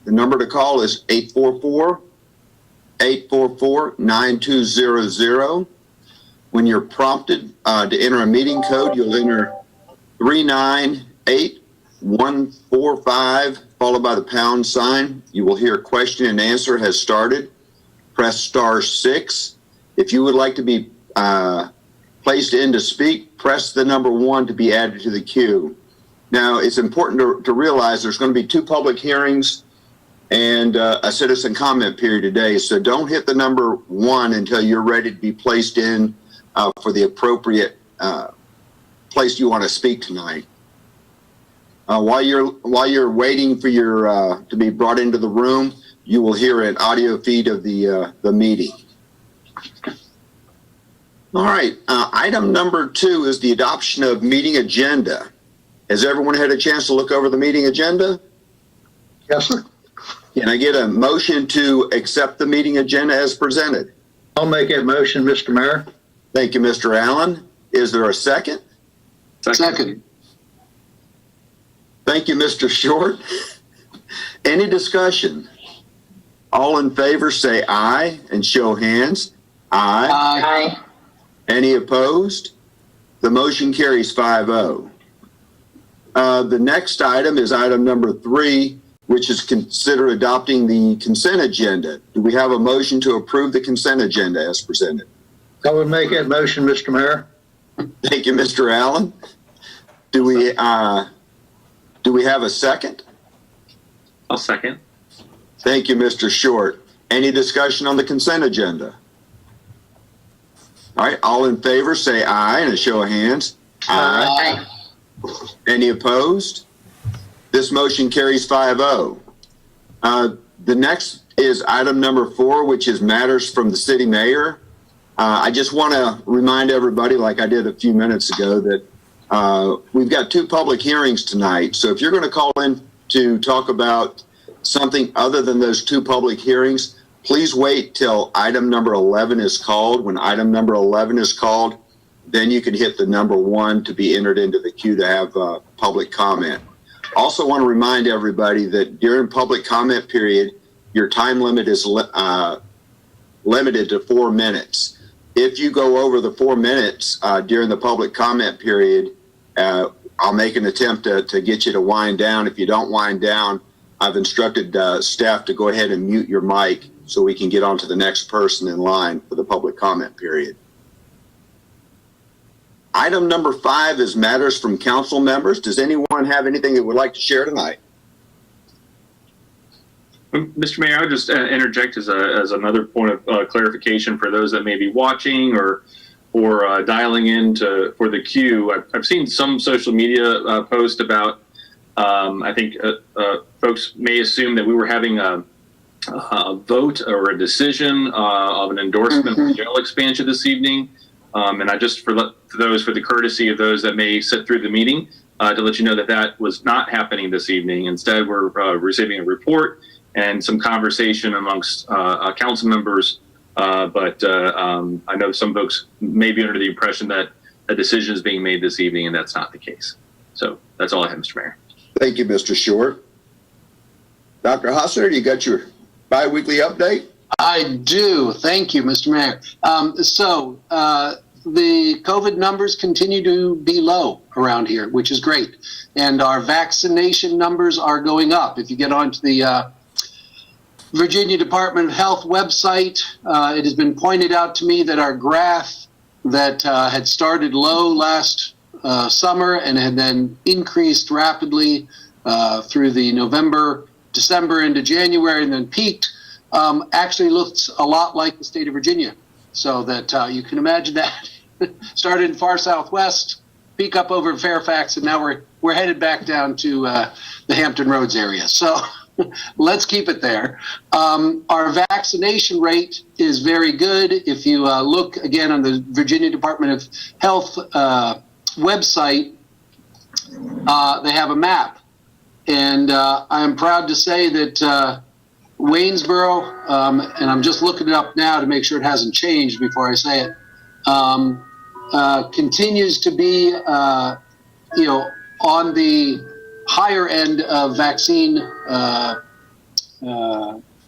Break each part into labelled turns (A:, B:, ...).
A: The number to call is 844-9200. When you're prompted to enter a meeting code, you'll enter 398145, followed by the pound sign. You will hear question and answer has started. Press *6. If you would like to be placed in to speak, press the number 1 to be added to the queue. Now, it's important to realize there's going to be 2 public hearings and a citizen comment period today. So don't hit the number 1 until you're ready to be placed in for the appropriate place you want to speak tonight. While you're waiting for your to be brought into the room, you will hear an audio feed of the meeting. All right, item number 2 is the adoption of meeting agenda. Has everyone had a chance to look over the meeting agenda?
B: Yes, sir.
A: Can I get a motion to accept the meeting agenda as presented?
B: I'll make that motion, Mr. Mayor.
A: Thank you, Mr. Allen. Is there a second?
B: Second.
A: Thank you, Mr. Short. Any discussion? All in favor say aye and show hands. Aye.
B: Aye.
A: Any opposed? The motion carries 5-0. The next item is item number 3, which is consider adopting the consent agenda. Do we have a motion to approve the consent agenda as presented?
B: I would make that motion, Mr. Mayor.
A: Thank you, Mr. Allen. Do we have a second?
C: I'll second.
A: Thank you, Mr. Short. Any discussion on the consent agenda? All right, all in favor say aye and a show of hands. Aye. Any opposed? This motion carries 5-0. The next is item number 4, which is matters from the city mayor. I just want to remind everybody, like I did a few minutes ago, that we've got 2 public hearings tonight. So if you're going to call in to talk about something other than those 2 public hearings, please wait till item number 11 is called. When item number 11 is called, then you can hit the number 1 to be entered into the queue to have public comment. Also want to remind everybody that during public comment period, your time limit is limited to 4 minutes. If you go over the 4 minutes during the public comment period, I'll make an attempt to get you to wind down. If you don't wind down, I've instructed staff to go ahead and mute your mic so we can get on to the next person in line for the public comment period. Item number 5 is matters from council members. Does anyone have anything they would like to share tonight?
C: Mr. Mayor, I'll just interject as another point of clarification for those that may be watching or dialing in for the queue. I've seen some social media post about, I think folks may assume that we were having a vote or a decision of an endorsement of jail expansion this evening. And I just, for the courtesy of those that may sit through the meeting, to let you know that was not happening this evening. Instead, we're receiving a report and some conversation amongst council members. But I know some folks may be under the impression that a decision is being made this evening, and that's not the case. So that's all I have, Mr. Mayor.
A: Thank you, Mr. Short. Dr. Hosser, you got your bi-weekly update?
D: I do. Thank you, Mr. Mayor. The COVID numbers continue to be low around here, which is great. And our vaccination numbers are going up. If you get onto the Virginia Department of Health website, it has been pointed out to me that our graph that had started low last summer and had then increased rapidly through the November, December into January and then peaked, actually looks a lot like the state of Virginia. So that you can imagine that started in far southwest, peak up over Fairfax, and now we're headed back down to the Hampton Roads area. So let's keep it there. Our vaccination rate is very good. If you look again on the Virginia Department of Health website, they have a map. And I'm proud to say that Waynesboro, and I'm just looking it up now to make sure it hasn't changed before I say it, continues to be, on the higher end of vaccine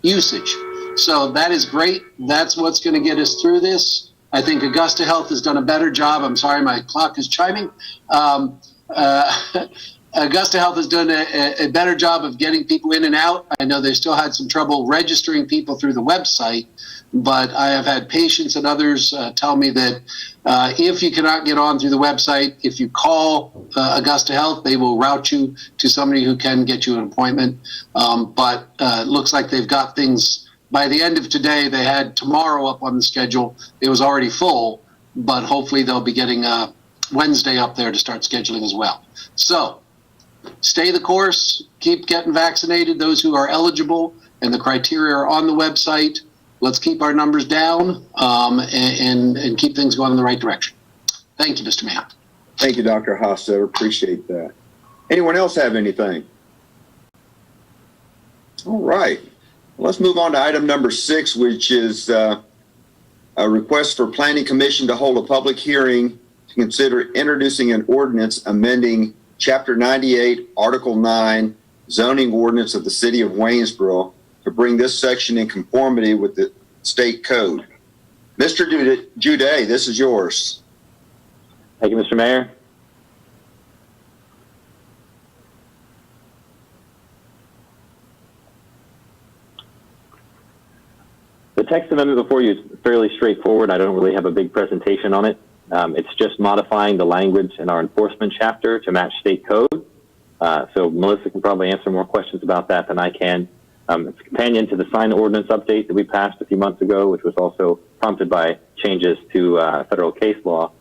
D: usage. So that is great. That's what's going to get us through this. I think Augusta Health has done a better job. I'm sorry, my clock is chiming. Augusta Health has done a better job of getting people in and out. I know they still had some trouble registering people through the website, but I have had patients and others tell me that if you cannot get on through the website, if you call Augusta Health, they will route you to somebody who can get you an appointment. But it looks like they've got things. By the end of today, they had tomorrow up on the schedule. It was already full, but hopefully they'll be getting Wednesday up there to start scheduling as well. So stay the course, keep getting vaccinated, those who are eligible, and the criteria are on the website. Let's keep our numbers down and keep things going in the right direction. Thank you, Mr. Mayor.
A: Thank you, Dr. Hostetler. Appreciate that. Anyone else have anything? All right. Let's move on to item number 6, which is a request for Planning Commission to hold a public hearing to consider introducing an ordinance amending Chapter 98, Article 9, zoning ordinance of the City of Waynesboro to bring this section in conformity with the state code. Mr. Juday, this is yours.
E: Thank you, Mr. Mayor. The text amendment before you is fairly straightforward. I don't really have a big presentation on it. It's just modifying the language in our enforcement chapter to match state code. So Melissa can probably answer more questions about that than I can. It's a companion to the sign ordinance update that we passed a few months ago, which was also prompted by changes to federal case law.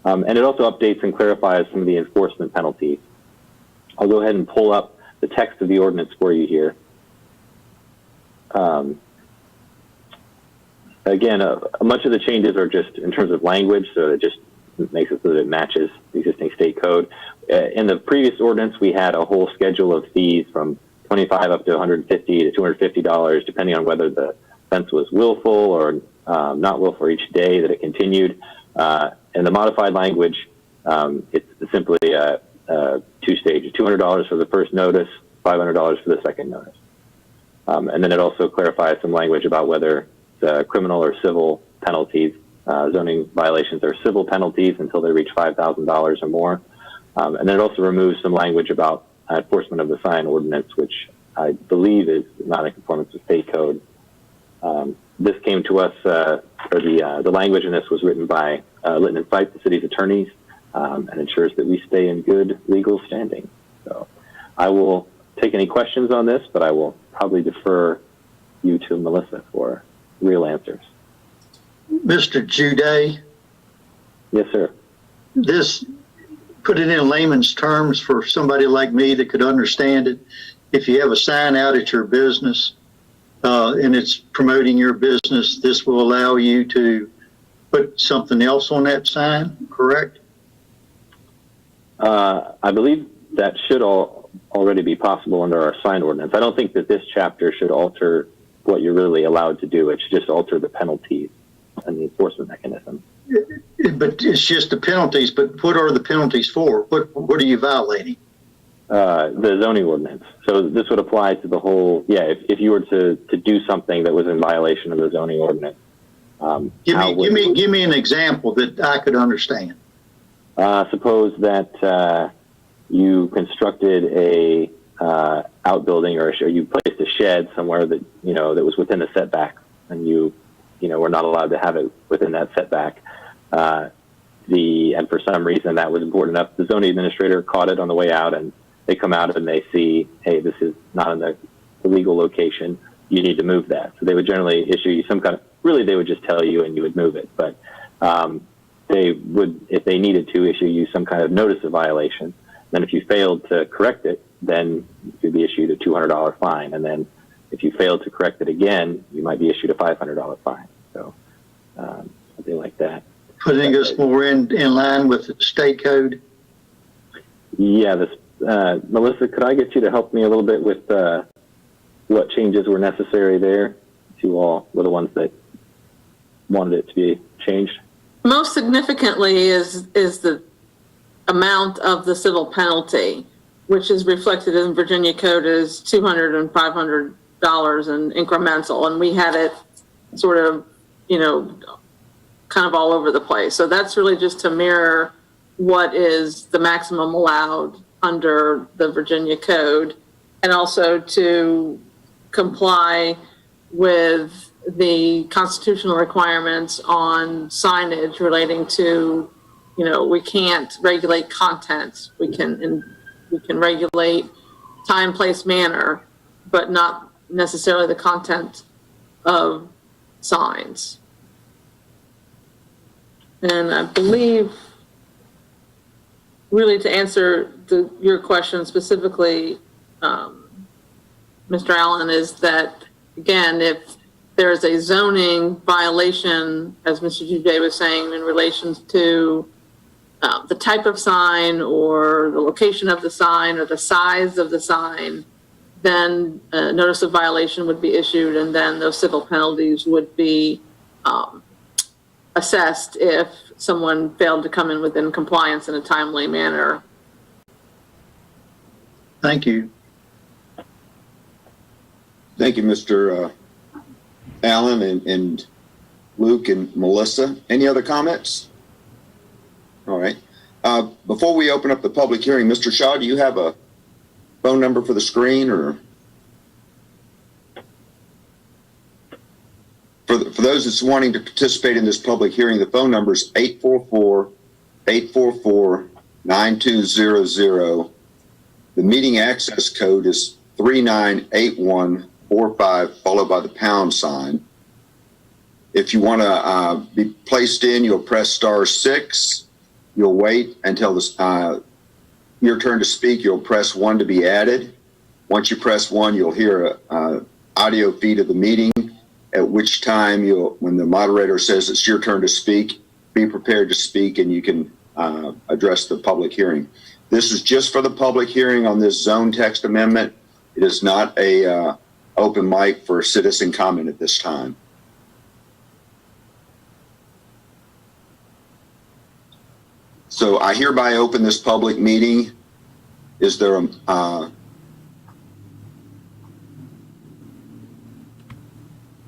E: And it also updates and clarifies some of the enforcement penalties. I'll go ahead and pull up the text of the ordinance for you here. Again, much of the changes are just in terms of language, so it just makes it so that it matches the existing state code. In the previous ordinance, we had a whole schedule of fees from $25 up to $150 to $250, depending on whether the offense was willful or not willful each day that it continued. In the modified language, it's simply two stages: $200 for the first notice, $500 for the second notice. And then it also clarifies some language about whether criminal or civil penalties. Zoning violations are civil penalties until they reach $5,000 or more. And then it also removes some language about enforcement of the sign ordinance, which I believe is not in conformance with state code. This came to us, or the language in this was written by Litton and Fife, the city's attorneys, and ensures that we stay in good legal standing. So I will take any questions on this, but I will probably defer you to Melissa for real answers.
B: Mr. Juday,
E: Yes, sir.
B: this, put it in layman's terms for somebody like me that could understand it. If you have a sign out at your business and it's promoting your business, this will allow you to put something else on that sign, correct?
E: I believe that should already be possible under our sign ordinance. I don't think that this chapter should alter what you're really allowed to do. It should just alter the penalties and the enforcement mechanism.
B: But it's just the penalties, but what are the penalties for? What are you violating?
E: The zoning ordinance. So this would apply to the whole, if you were to do something that was in violation of the zoning ordinance.
B: Give me an example that I could understand.
E: Suppose that you constructed a outbuilding or you placed a shed somewhere that, that was within the setback, and you were not allowed to have it within that setback. And for some reason that was important enough, the zoning administrator caught it on the way out, and they come out and they see, hey, this is not in the legal location. You need to move that. So they would generally issue you some kind of, they would just tell you and you would move it. But they would, if they needed to, issue you some kind of notice of violation. Then if you failed to correct it, then you could be issued a $200 fine. And then if you failed to correct it again, you might be issued a $500 fine. So something like that.
B: Putting us more in line with the state code.
E: Yeah, Melissa, could I get you to help me a little bit with what changes were necessary there? You all were the ones that wanted it to be changed.
F: Most significantly is the amount of the civil penalty, which is reflected in Virginia code as $200 and $500 dollars and incremental, and we had it sort of, kind of all over the place. So that's really just to mirror what is the maximum allowed under the Virginia code, and also to comply with the constitutional requirements on signage relating to, we can't regulate content. We can regulate time, place, manner, but not necessarily the content of signs. And I believe, really to answer your question specifically, Mr. Allen, is that, again, if there's a zoning violation, as Mr. Jude was saying, in relation to the type of sign or the location of the sign or the size of the sign, then a notice of violation would be issued, and then those civil penalties would be assessed if someone failed to come in within compliance in a timely manner.
B: Thank you.
A: Thank you, Mr. Allen and Luke and Melissa. Any other comments? All right. Before we open up the public hearing, Mr. Shaw, do you have a phone number for the screen, or for those that's wanting to participate in this public hearing, the phone number is 844-844-9200. The meeting access code is 398145, followed by the pound sign. If you want to be placed in, you'll press *6. You'll wait until your turn to speak. You'll press 1 to be added. Once you press 1, you'll hear an audio feed of the meeting, at which time when the moderator says it's your turn to speak, be prepared to speak, and you can address the public hearing. This is just for the public hearing on this zone text amendment. It is not a open mic for citizen comment at this time. So I hereby open this public meeting. Is there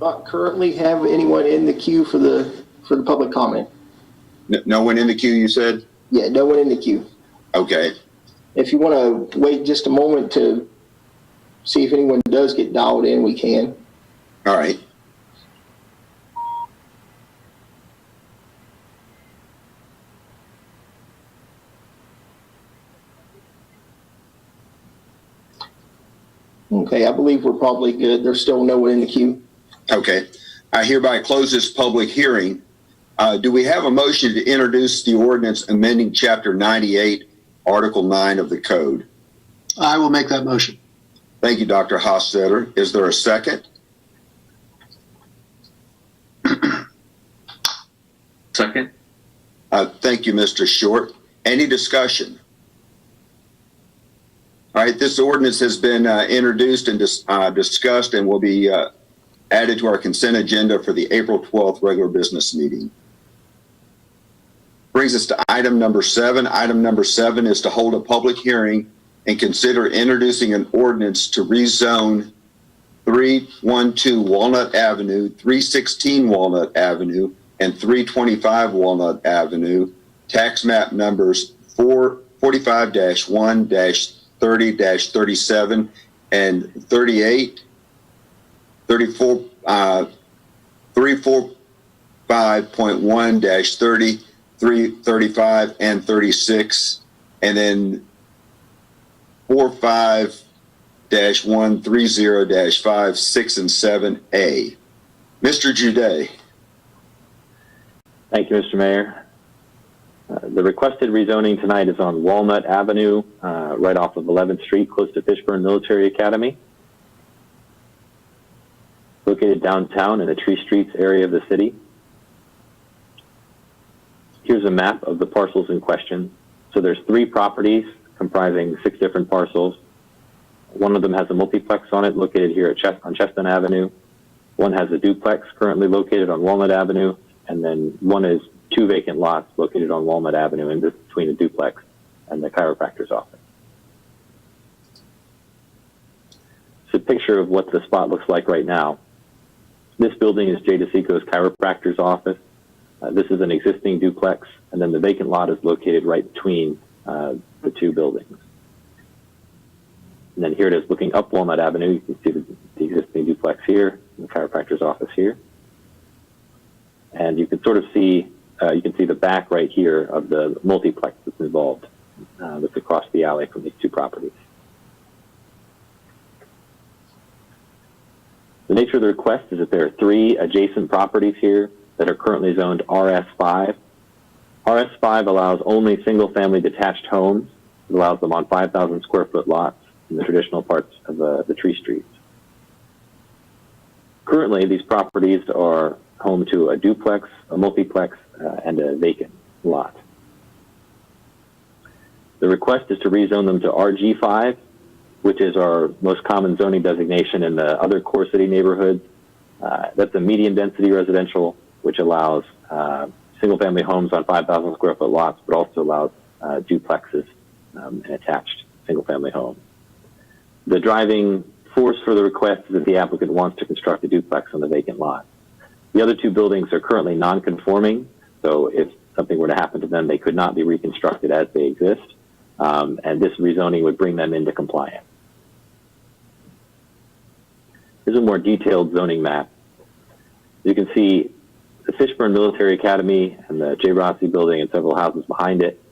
G: Not currently have anyone in the queue for the public comment.
A: no one in the queue, you said?
G: Yeah, no one in the queue.
A: Okay.
G: If you want to wait just a moment to see if anyone does get dialed in, we can.
A: All right.
G: Okay, I believe we're probably good. There's still no one in the queue.
A: Okay. I hereby close this public hearing. Do we have a motion to introduce the ordinance amending Chapter 98, Article 9 of the Code?
D: I will make that motion.
A: Thank you, Dr. Hofstetter. Is there a second?
C: Second.
A: Thank you, Mr. Short. Any discussion? All right, this ordinance has been introduced and discussed and will be added to our consent agenda for the April 12th regular business meeting. Brings us to item number 7. Item number 7 is to hold a public hearing and consider introducing an ordinance to rezone 312 Walnut Avenue, 316 Walnut Avenue, and 325 Walnut Avenue, tax map numbers 45-1-30-37 and 38, 34, 345.1-30, 335 and 36, and then 45-130-5, 6, and 7A. Mr. Jude.
E: Thank you, Mr. Mayor. The requested rezoning tonight is on Walnut Avenue, right off of 11th Street, close to Fishburne Military Academy. Located downtown in the Tree Streets area of the city. Here's a map of the parcels in question. So there's 3 properties comprising 6 different parcels. One of them has a multiplex on it located here on Chestnut Avenue. One has a duplex currently located on Walnut Avenue. And then one is 2 vacant lots located on Walnut Avenue in between a duplex and the chiropractor's office. So picture of what the spot looks like right now. This building is Jay DeSico's chiropractor's office. This is an existing duplex, and then the vacant lot is located right between the two buildings. And then here it is looking up Walnut Avenue. You can see the existing duplex here, the chiropractor's office here. And you can sort of see, you can see the back right here of the multiplex that's involved, that's across the alley from these two properties. The nature of the request is that there are 3 adjacent properties here that are currently zoned RS5. RS5 allows only single-family detached homes. It allows them on 5,000 square foot lots in the traditional parts of the tree streets. Currently, these properties are home to a duplex, a multiplex, and a vacant lot. The request is to rezone them to RG5, which is our most common zoning designation in the other core city neighborhoods. That's a medium density residential, which allows single-family homes on 5,000 square foot lots, but also allows duplexes and attached single-family homes. The driving force for the request is that the applicant wants to construct a duplex on the vacant lot. The other 2 buildings are currently non-conforming, so if something were to happen to them, they could not be reconstructed as they exist, and this rezoning would bring them into compliance. Here's a more detailed zoning map. You can see the Fishburne Military Academy and the J. Rossi building and several houses behind it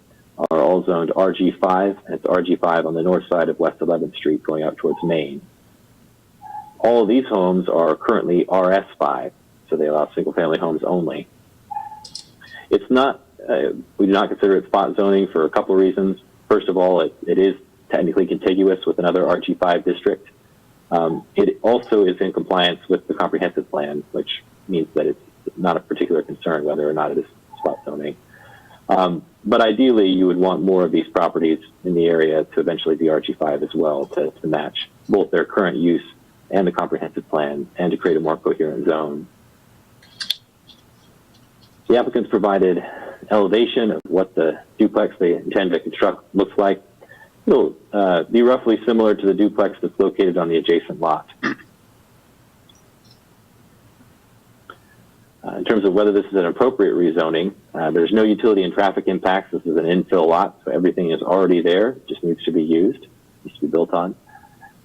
E: are all zoned RG5, and it's RG5 on the north side of West 11th Street going out towards Maine. All of these homes are currently RS5, so they allow single-family homes only. It's not, we do not consider it spot zoning for a couple of reasons. First of all, it is technically contiguous with another RG5 district. It also is in compliance with the comprehensive plan, which means that it's not a particular concern whether or not it is spot zoning. But ideally, you would want more of these properties in the area to eventually be RG5 as well, to match both their current use and the comprehensive plan, and to create a more coherent zone. The applicants provided elevation of what the duplex they intend to construct looks like. It'll be roughly similar to the duplex that's located on the adjacent lot. In terms of whether this is an appropriate rezoning, there's no utility and traffic impacts. This is an infill lot, so everything is already there, just needs to be used, needs to be built on.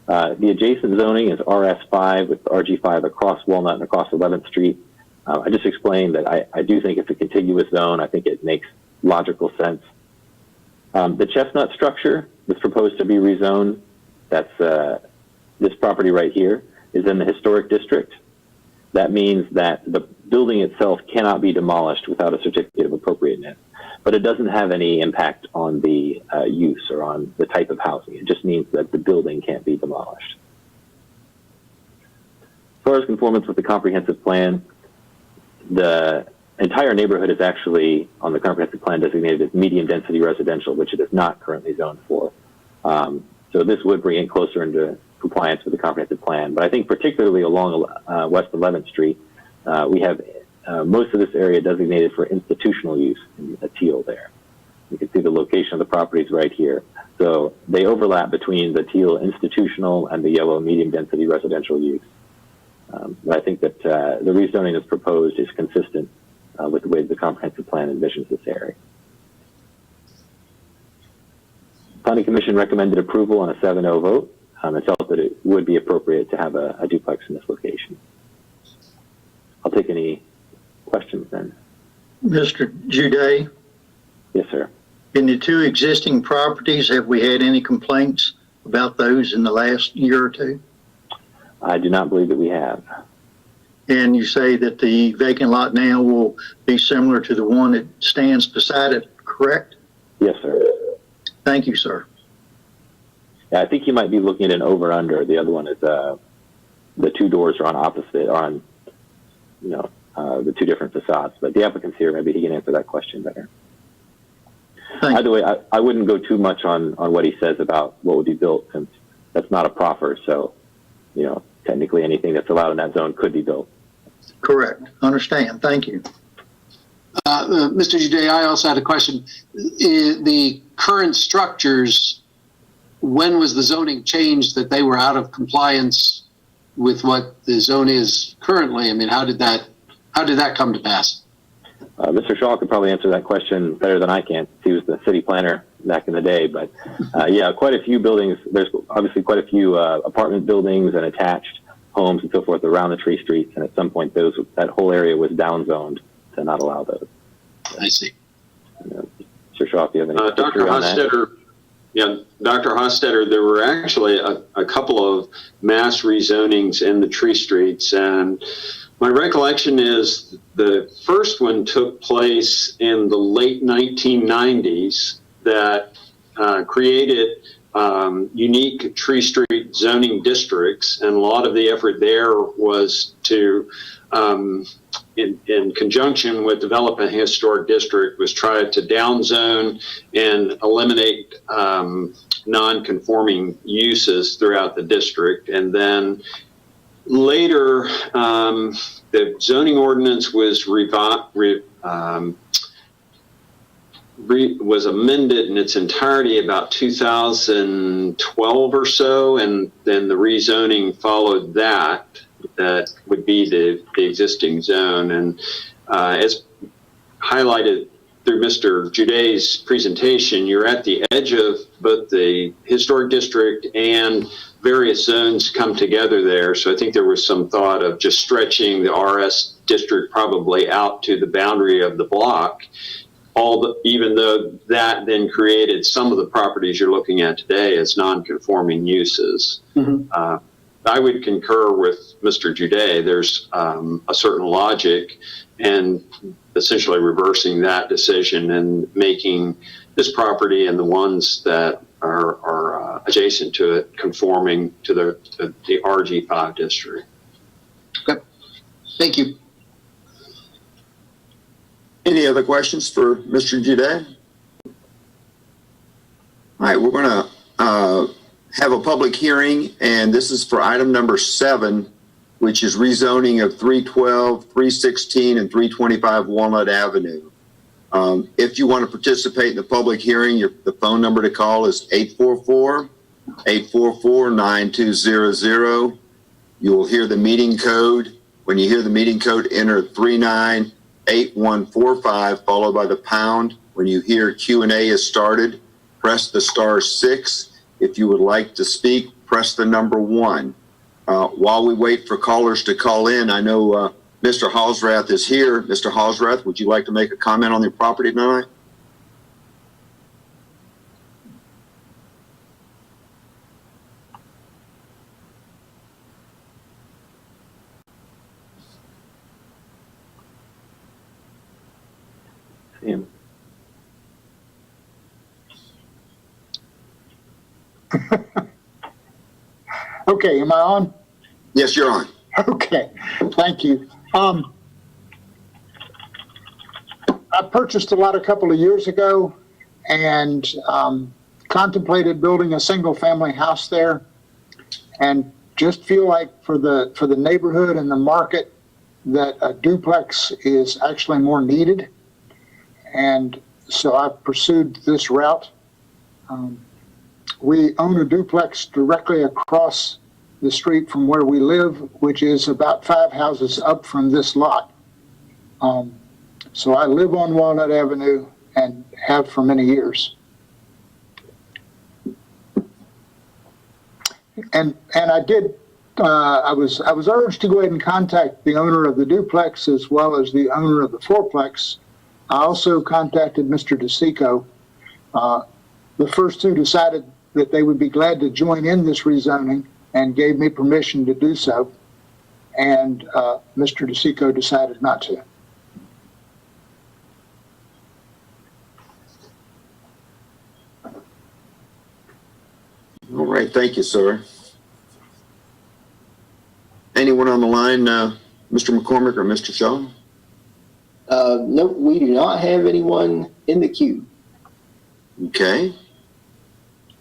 E: The adjacent zoning is RS5 with RG5 across Walnut and across 11th Street. I just explained that I do think it's a contiguous zone. I think it makes logical sense. The Chestnut structure that's proposed to be rezoned, that's this property right here, is in the historic district. That means that the building itself cannot be demolished without a certificate of appropriateness, but it doesn't have any impact on the use or on the type of housing. It just means that the building can't be demolished. As far as conformance with the comprehensive plan, the entire neighborhood is actually on the comprehensive plan designated as medium density residential, which it is not currently zoned for. So this would bring it closer into compliance with the comprehensive plan. But I think particularly along West 11th Street, we have most of this area designated for institutional use in a teal there. You can see the location of the properties right here. So they overlap between the teal institutional and the yellow medium density residential use. But I think that the rezoning that's proposed is consistent with the way the comprehensive plan envisions this area. Planning Commission recommended approval on a 7-0 vote and felt that it would be appropriate to have a duplex in this location. I'll take any questions then.
B: Mr. Juday,
E: Yes, sir.
B: in the 2 existing properties, have we had any complaints about those in the last year or 2?
E: I do not believe that we have.
B: And you say that the vacant lot now will be similar to the one that stands beside it, correct?
E: Yes, sir.
B: Thank you, sir.
E: Yeah, I think you might be looking at an over-under. The other one is the 2 doors are on opposite, on, the 2 different facades. But the applicant's here, maybe he can answer that question better.
B: Thank
E: Either way, I wouldn't go too much on what he says about what would be built, since that's not a proffer. So, technically anything that's allowed in that zone could be built.
B: Correct. Understand. Thank you.
D: Mr. Juday, I also had a question. The current structures when was the zoning changed that they were out of compliance with what the zone is currently? I mean, how did that come to pass?
E: Mr. Shaw could probably answer that question better than I can. He was the city planner back in the day, but yeah, quite a few buildings. There's obviously quite a few apartment buildings and attached homes and so forth around the tree streets, and at some point that whole area was downzoned to not allow those.
D: I see.
E: Mr. Shaw, if you have any
H: Dr. Hostetter, yeah, Dr. Hostetter, there were actually a couple of mass rezonings in the tree streets, and my recollection is the first one took place in the late 1990s that created unique tree street zoning districts, and a lot of the effort there was to, in conjunction with developing a historic district, was try to downzone and eliminate non-conforming uses throughout the district. And then later, the zoning ordinance was was amended in its entirety about 2012 or so, and then the rezoning followed that. That would be the existing zone, and as highlighted through Mr. Juday's presentation, you're at the edge of both the historic district and various zones come together there. So I think there was some thought of just stretching the RS district probably out to the boundary of the block, even though that then created some of the properties you're looking at today as non-conforming uses. Mm-hmm. I would concur with Mr. Juday. There's a certain logic and essentially reversing that decision and making this property and the ones that are adjacent to it conforming to the RG5 district.
D: Okay. Thank you.
A: Any other questions for Mr. Juday? All right, we're going to have a public hearing, and this is for item number 7, which is rezoning of 312, 316, and 325 Walnut Avenue. If you want to participate in the public hearing, the phone number to call is 844-844-9200. You will hear the meeting code. When you hear the meeting code, enter 398145 followed by the pound. When you hear Q&A is started, press the *6. If you would like to speak, press the number 1. While we wait for callers to call in, I know Mr. Halsrath is here. Mr. Halsrath, would you like to make a comment on the property tonight?
E: Him.
I: Okay, am I on?
A: Yes, you're on.
I: Okay, thank you. I purchased a lot a couple of years ago and contemplated building a single-family house there, and just feel like for the neighborhood and the market that a duplex is actually more needed, and so I pursued this route. We own a duplex directly across the street from where we live, which is about 5 houses up from this lot. So I live on Walnut Avenue and have for many years. And I did, I was urged to go ahead and contact the owner of the duplex as well as the owner of the fourplex. I also contacted Mr. DeSico. The first two decided that they would be glad to join in this rezoning and gave me permission to do so. And Mr. DeSico decided not to.
A: All right, thank you, sir. Anyone on the line, Mr. McCormick or Mr. Shaw?
G: No, we do not have anyone in the queue.
A: Okay.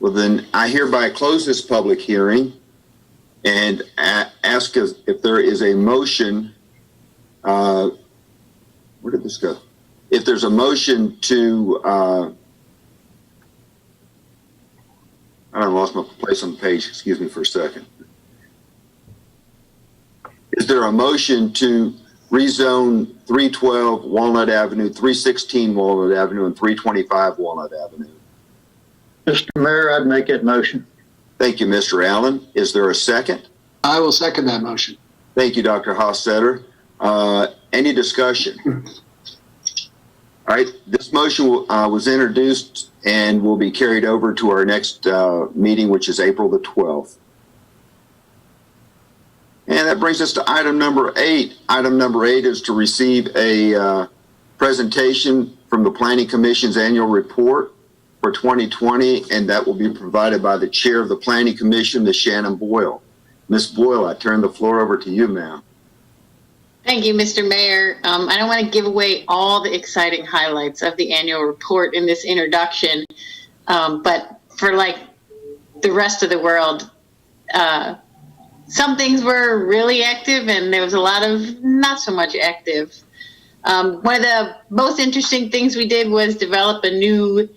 A: Well, then I hereby close this public hearing and ask if there is a motion. Where did this go? If there's a motion to, I don't kind of lost my place on the page. Excuse me for a second. Is there a motion to rezone 312 Walnut Avenue, 316 Walnut Avenue, and 325 Walnut Avenue?
B: Mr. Mayor, I'd make that motion.
A: Thank you, Mr. Allen. Is there a second?
D: I will second that motion.
A: Thank you, Dr. Hossetter. Any discussion? All right, this motion was introduced and will be carried over to our next meeting, which is April the 12th. And that brings us to item number 8. Item number 8 is to receive a presentation from the Planning Commission's annual report for 2020, and that will be provided by the Chair of the Planning Commission, Ms. Shannon Boyle. Ms. Boyle, I turn the floor over to you, ma'am.
J: Thank you, Mr. Mayor. I don't want to give away all the exciting highlights of the annual report in this introduction, but for like the rest of the world, some things were really active and there was a lot of not so much active. One of the most interesting things we did was develop a new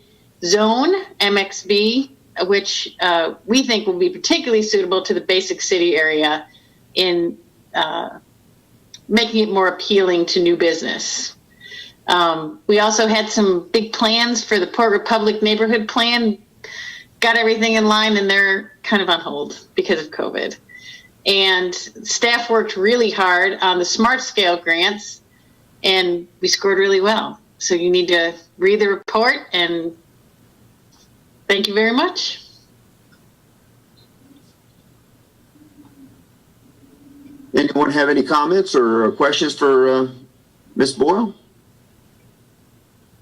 J: zone, MXB, which we think will be particularly suitable to the basic city area in making it more appealing to new business. We also had some big plans for the Port Republic Neighborhood Plan, got everything in line, and they're kind of on hold because of COVID. And staff worked really hard on the Smart Scale grants, and we scored really well. So you need to read the report, and thank you very much.
A: Anyone have any comments or questions for Ms. Boyle?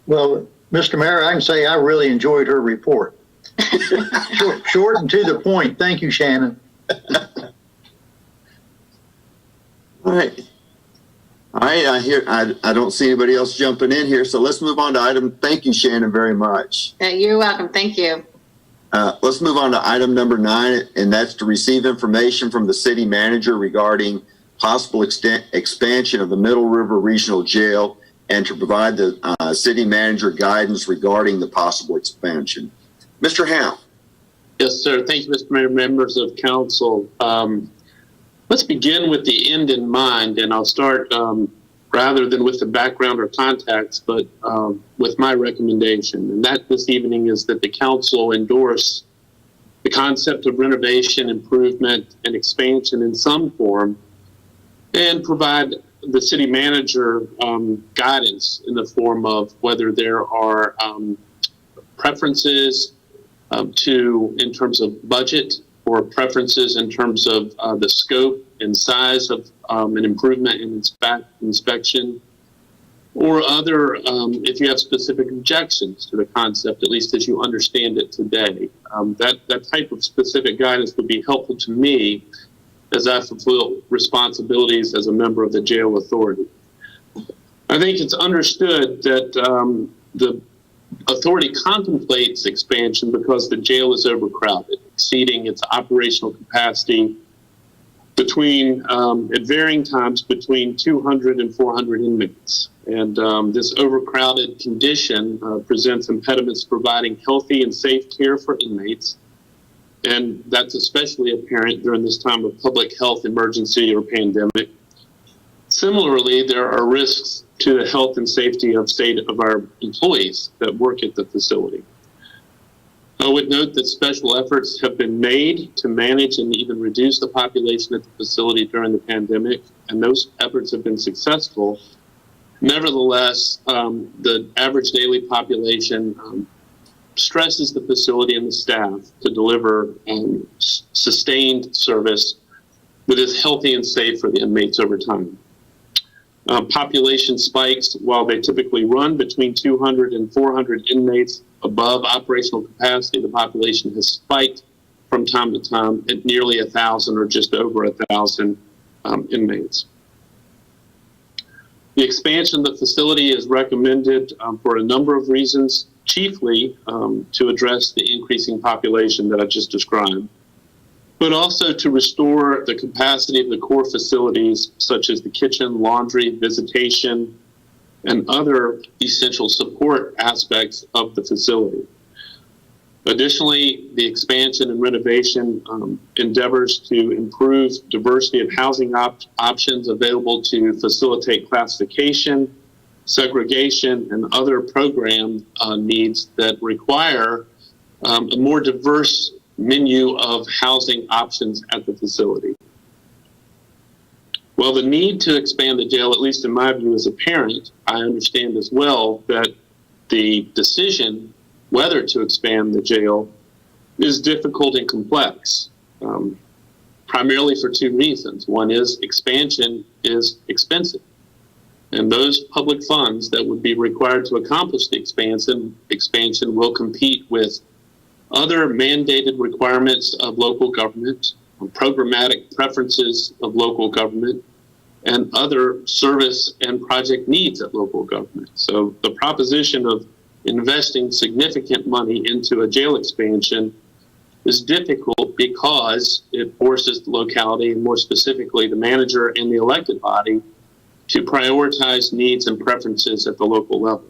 B: Well, Mr. Mayor, I can say I really enjoyed her report. Short and to the point. Thank you, Shannon.
A: All right. I don't see anybody else jumping in here, so let's move on to item. Thank you, Shannon, very much.
J: You're welcome. Thank you.
A: Let's move on to item number 9, and that's to receive information from the city manager regarding possible expansion of the Middle River Regional Jail and to provide the city manager guidance regarding the possible expansion. Mr. Howe.
K: Yes, sir. Thank you, Mr. Mayor, members of council. Let's begin with the end in mind, and I'll start rather than with the background or context, but with my recommendation. And that this evening is that the council endorse the concept of renovation, improvement, and expansion in some form, and provide the city manager guidance in the form of whether there are preferences in terms of budget, or preferences in terms of the scope and size of an improvement in inspection, or other, if you have specific objections to the concept, at least as you understand it today. That type of specific guidance would be helpful to me as I fulfill responsibilities as a member of the jail authority. I think it's understood that the authority contemplates expansion because the jail is overcrowded, exceeding its operational capacity between, at varying times, between 200 and 400 inmates. And this overcrowded condition presents impediments to providing healthy and safe care for inmates. And that's especially apparent during this time of public health emergency or pandemic. Similarly, there are risks to the health and safety of our employees that work at the facility. I would note that special efforts have been made to manage and even reduce the population at the facility during the pandemic, and those efforts have been successful. Nevertheless, the average daily population stresses the facility and the staff to deliver sustained service that is healthy and safe for the inmates over time. Population spikes, while they typically run between 200 and 400 inmates above operational capacity, the population has spiked from time to time at nearly 1,000 or just over 1,000 inmates. The expansion of the facility is recommended for a number of reasons, chiefly to address the increasing population that I just described, but also to restore the capacity of the core facilities such as the kitchen, laundry, visitation, and other essential support aspects of the facility. Additionally, the expansion and renovation endeavors to improve diversity of housing options available to facilitate classification, segregation, and other program needs that require a more diverse menu of housing options at the facility. While the need to expand the jail, at least in my view as a parent, I understand as well that the decision whether to expand the jail is difficult and complex, primarily for two reasons. One is expansion is expensive, and those public funds that would be required to accomplish the expansion will compete with other mandated requirements of local government, programmatic preferences of local government, and other service and project needs at local government. So the proposition of investing significant money into a jail expansion is difficult because it forces the locality, and more specifically the manager and the elected body, to prioritize needs and preferences at the local level.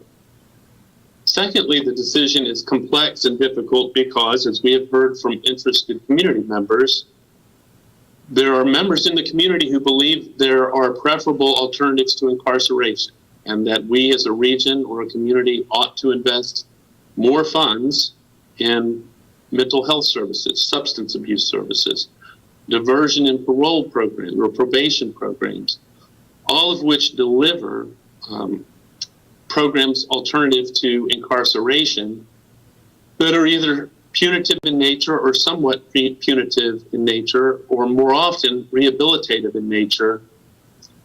K: Secondly, the decision is complex and difficult because, as we have heard from interested community members, there are members in the community who believe there are preferable alternatives to incarceration, and that we as a region or a community ought to invest more funds in mental health services, substance abuse services, diversion and parole programs or probation programs, all of which deliver programs alternative to incarceration that are either punitive in nature or somewhat punitive in nature, or more often rehabilitative in nature,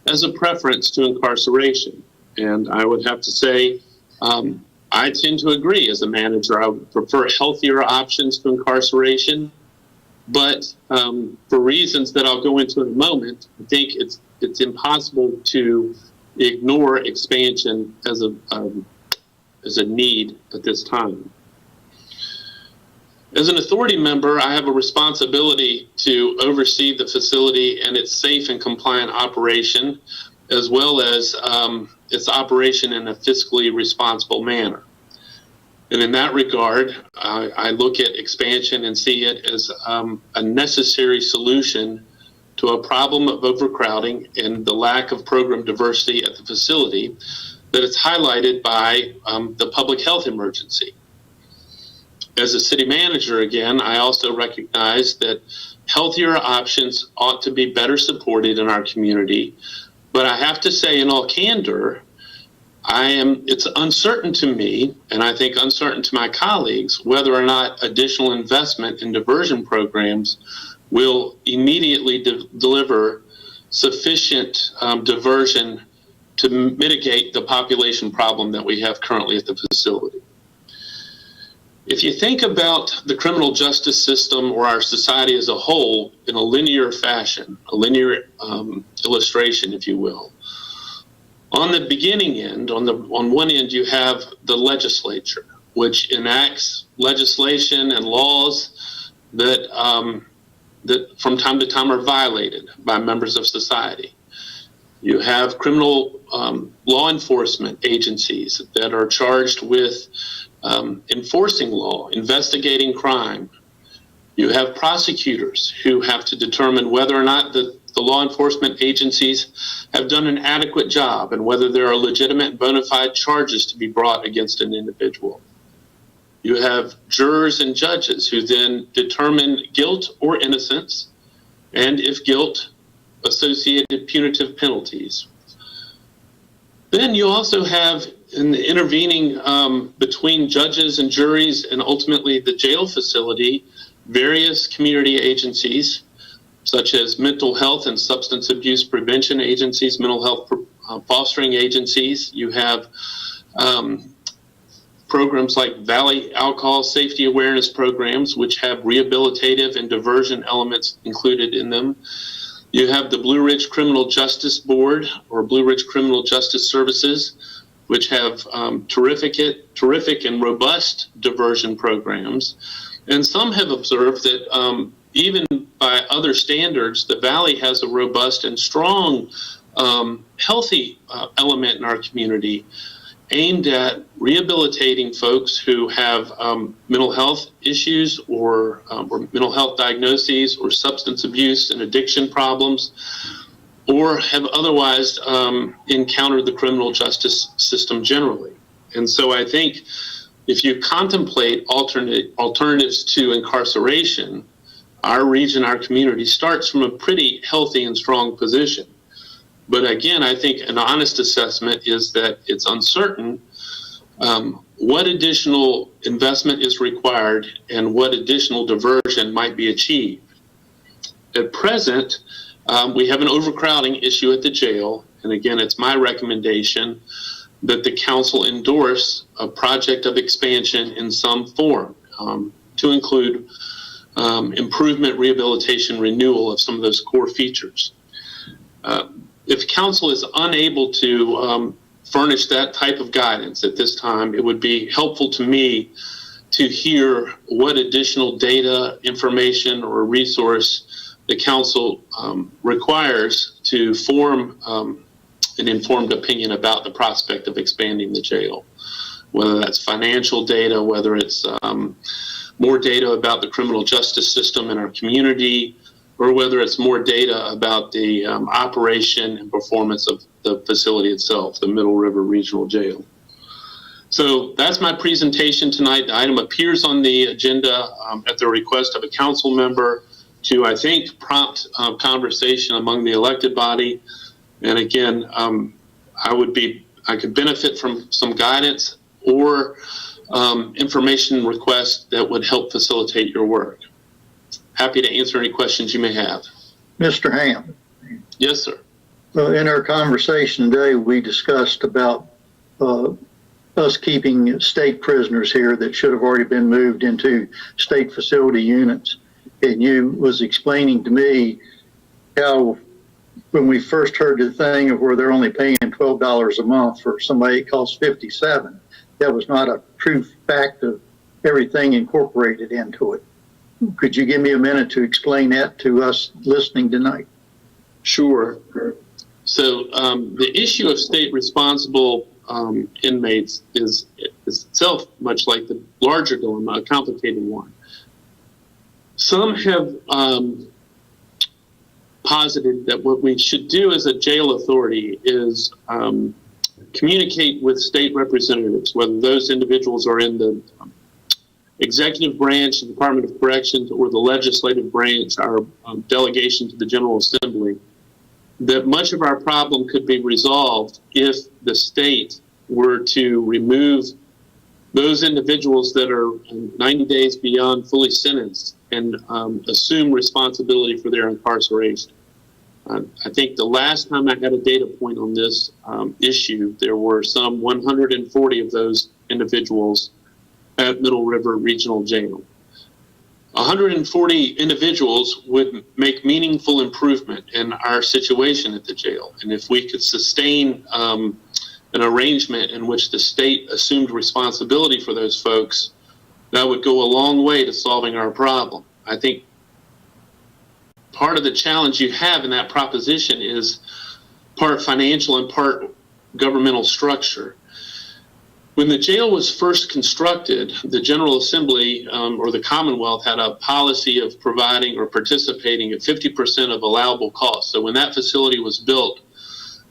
K: as a preference to incarceration. And I would have to say, I tend to agree as a manager. I would prefer healthier options to incarceration, but for reasons that I'll go into in a moment, I think it's impossible to ignore expansion as a need at this time. As an authority member, I have a responsibility to oversee the facility and its safe and compliant operation, as well as its operation in a fiscally responsible manner. And in that regard, I look at expansion and see it as a necessary solution to a problem of overcrowding and the lack of program diversity at the facility that is highlighted by the public health emergency. As a city manager, again, I also recognize that healthier options ought to be better supported in our community. But I have to say, in all candor, it's uncertain to me, and I think uncertain to my colleagues, whether or not additional investment in diversion programs will immediately deliver sufficient diversion to mitigate the population problem that we have currently at the facility. If you think about the criminal justice system or our society as a whole in a linear fashion, a linear illustration, if you will, on the beginning end, on one end, you have the legislature, which enacts legislation and laws that from time to time are violated by members of society. You have criminal law enforcement agencies that are charged with enforcing law, investigating crime. You have prosecutors who have to determine whether or not the law enforcement agencies have done an adequate job and whether there are legitimate and bona fide charges to be brought against an individual. You have jurors and judges who then determine guilt or innocence, and if guilt, associated punitive penalties. Then you also have in the intervening between judges and juries and ultimately the jail facility, various community agencies such as mental health and substance abuse prevention agencies, mental health fostering agencies. You have programs like Valley Alcohol Safety Awareness Programs, which have rehabilitative and diversion elements included in them. You have the Blue Ridge Criminal Justice Board or Blue Ridge Criminal Justice Services, which have terrific and robust diversion programs. And some have observed that even by other standards, the Valley has a robust and strong, healthy element in our community. aimed at rehabilitating folks who have mental health issues or mental health diagnoses or substance abuse and addiction problems, or have otherwise encountered the criminal justice system generally. And so I think if you contemplate alternatives to incarceration, our region, our community starts from a pretty healthy and strong position. But again, I think an honest assessment is that it's uncertain what additional investment is required and what additional diversion might be achieved. At present, we have an overcrowding issue at the jail. And again, it's my recommendation that the council endorse a project of expansion in some form to include improvement, rehabilitation, renewal of some of those core features. If council is unable to furnish that type of guidance at this time, it would be helpful to me to hear what additional data, information, or resource the council requires to form an informed opinion about the prospect of expanding the jail, whether that's financial data, whether it's more data about the criminal justice system in our community, or whether it's more data about the operation and performance of the facility itself, the Middle River Regional Jail. So that's my presentation tonight. The item appears on the agenda at the request of a council member to, I think, prompt conversation among the elected body. And again, I could benefit from some guidance or information requests that would help facilitate your work. Happy to answer any questions you may have.
B: Mr. Ham.
K: Yes, sir.
B: Well, in our conversation today, we discussed about us keeping state prisoners here that should have already been moved into state facility units. And you was explaining to me how when we first heard the thing of where they're only paying $12 a month for somebody it costs $57, that was not a true fact of everything incorporated into it. Could you give me a minute to explain that to us listening tonight?
K: Sure. So the issue of state responsible inmates is itself much like the larger dilemma, a complicated one. Some have posited that what we should do as a jail authority is communicate with state representatives, whether those individuals are in the executive branch, the Department of Corrections, or the legislative branch, our delegation to the General Assembly, that much of our problem could be resolved if the state were to remove those individuals that are 90 days beyond fully sentenced and assume responsibility for their incarceration. I think the last time I had a data point on this issue, there were some 140 of those individuals at Middle River Regional Jail. 140 individuals would make meaningful improvement in our situation at the jail. And if we could sustain an arrangement in which the state assumed responsibility for those folks, that would go a long way to solving our problem. I think part of the challenge you have in that proposition is part financial and part governmental structure. When the jail was first constructed, the General Assembly or the Commonwealth had a policy of providing or participating at 50% of allowable costs. So when that facility was built,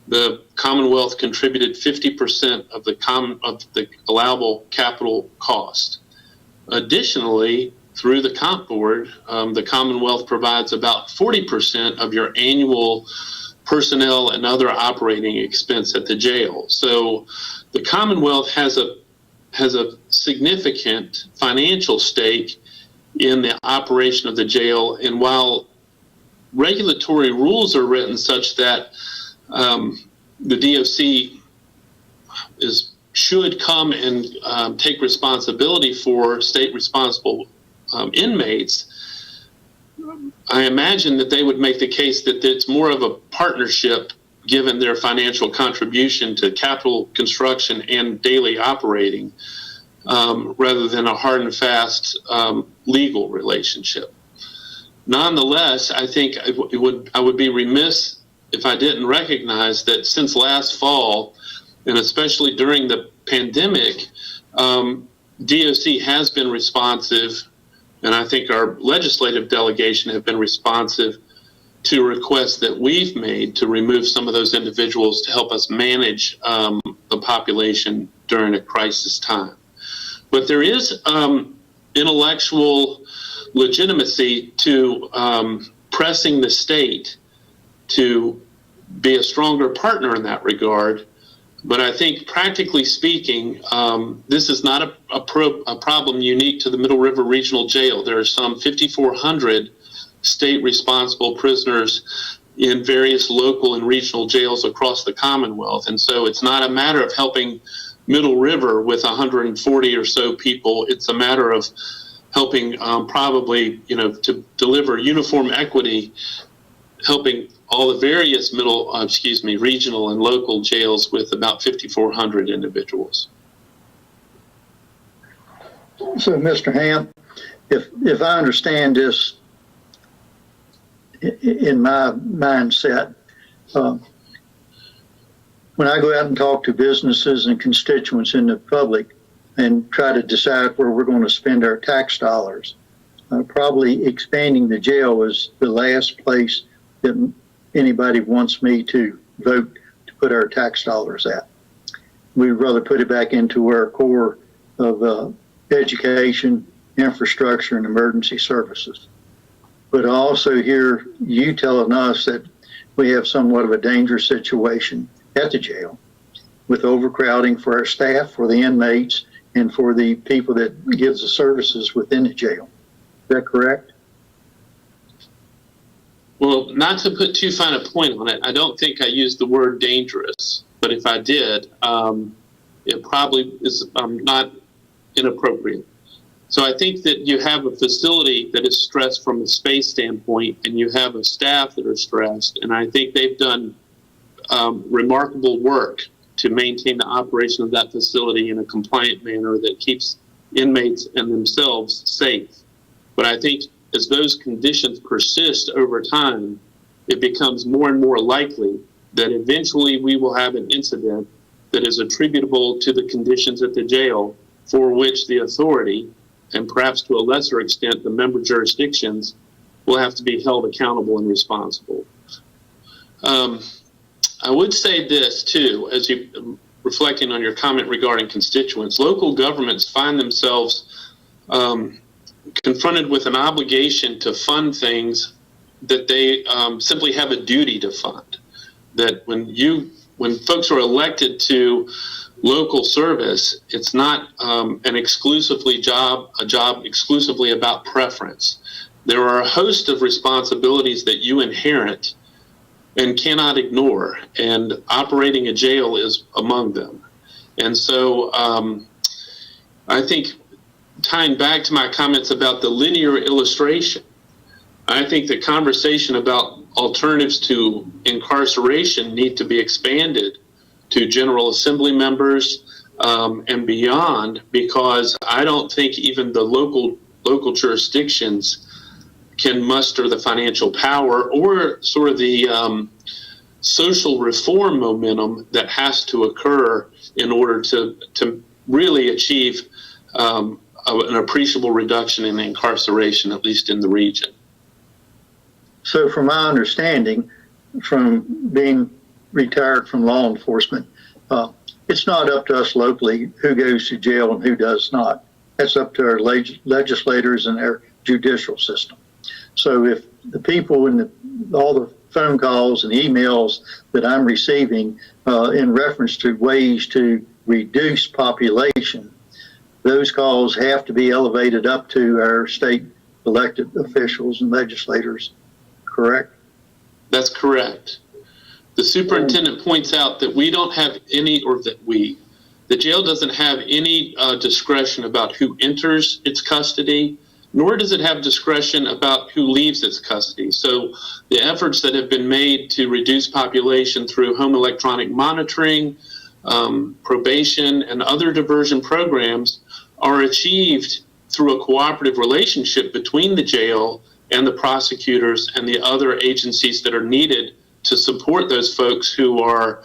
K: the Commonwealth contributed 50% of the allowable capital cost. Additionally, through the Comp Board, the Commonwealth provides about 40% of your annual personnel and other operating expense at the jail. So the Commonwealth has a significant financial stake in the operation of the jail. And while regulatory rules are written such that the DOC should come and take responsibility for state responsible inmates, I imagine that they would make the case that it's more of a partnership given their financial contribution to capital construction and daily operating, rather than a hard and fast legal relationship. Nonetheless, I think I would be remiss if I didn't recognize that since last fall, and especially during the pandemic, DOC has been responsive, and I think our legislative delegation have been responsive to requests that we've made to remove some of those individuals to help us manage the population during a crisis time. But there is intellectual legitimacy to pressing the state to be a stronger partner in that regard. But I think, practically speaking, this is not a problem unique to the Middle River Regional Jail. There are some 5,400 state-responsible prisoners in various local and regional jails across the Commonwealth. And so it's not a matter of helping Middle River with 140 or so people. It's a matter of helping probably, to deliver uniform equity, helping all the various regional and local jails with about 5,400 individuals.
B: So, Mr. Hamp, if I understand this in my mindset, when I go out and talk to businesses and constituents in the public and try to decide where we're going to spend our tax dollars, probably expanding the jail is the last place that anybody wants me to vote to put our tax dollars at. We'd rather put it back into our core of education, infrastructure, and emergency services. But I also hear you telling us that we have somewhat of a dangerous situation at the jail with overcrowding for our staff, for the inmates, and for the people that gives the services within the jail. Is that correct?
K: Well, not to put too fine a point on it, I don't think I used the word dangerous, but if I did, it probably is not inappropriate. So I think that you have a facility that is stressed from a space standpoint, and you have a staff that are stressed, and I think they've done remarkable work to maintain the operation of that facility in a compliant manner that keeps inmates and themselves safe. But I think as those conditions persist over time, it becomes more and more likely that eventually we will have an incident that is attributable to the conditions at the jail for which the authority, and perhaps to a lesser extent the member jurisdictions, will have to be held accountable and responsible. I would say this too, as you reflecting on your comment regarding constituents, local governments find themselves confronted with an obligation to fund things that they simply have a duty to fund. That when folks are elected to local service, it's not a job exclusively about preference. There are a host of responsibilities that you inherit and cannot ignore, and operating a jail is among them. And so I think, tying back to my comments about the linear illustration, I think the conversation about alternatives to incarceration need to be expanded to General Assembly members and beyond, because I don't think even the local jurisdictions can muster the financial power or sort of the social reform momentum that has to occur in order to really achieve an appreciable reduction in incarceration, at least in the region.
B: So from my understanding, from being retired from law enforcement, it's not up to us locally who goes to jail and who does not. That's up to our legislators and our judicial system. So if the people and all the phone calls and emails that I'm receiving in reference to ways to reduce population, those calls have to be elevated up to our state elected officials and legislators, correct?
K: That's correct. The superintendent points out that we don't have any, or that the jail doesn't have any discretion about who enters its custody, nor does it have discretion about who leaves its custody. So the efforts that have been made to reduce population through home electronic monitoring, probation, and other diversion programs are achieved through a cooperative relationship between the jail and the prosecutors and the other agencies that are needed to support those folks who are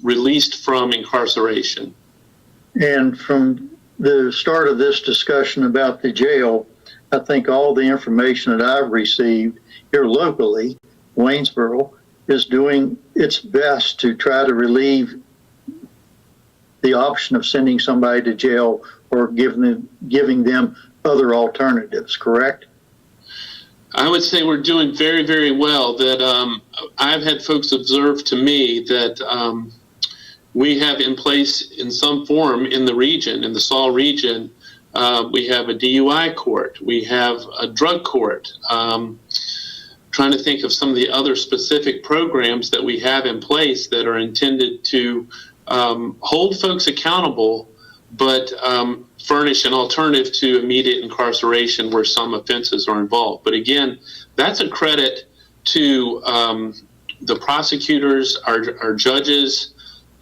K: released from incarceration.
B: And from the start of this discussion about the jail, I think all the information that I've received here locally, Waynesboro is doing its best to try to relieve the option of sending somebody to jail or giving them other alternatives, correct?
K: I would say we're doing very, very well. That I've had folks observe to me that we have in place in some form in the region, in the Saul region, we have a DUI court, we have a drug court. Trying to think of some of the other specific programs that we have in place that are intended to hold folks accountable, but furnish an alternative to immediate incarceration where some offenses are involved. But again, that's a credit to the prosecutors, our judges,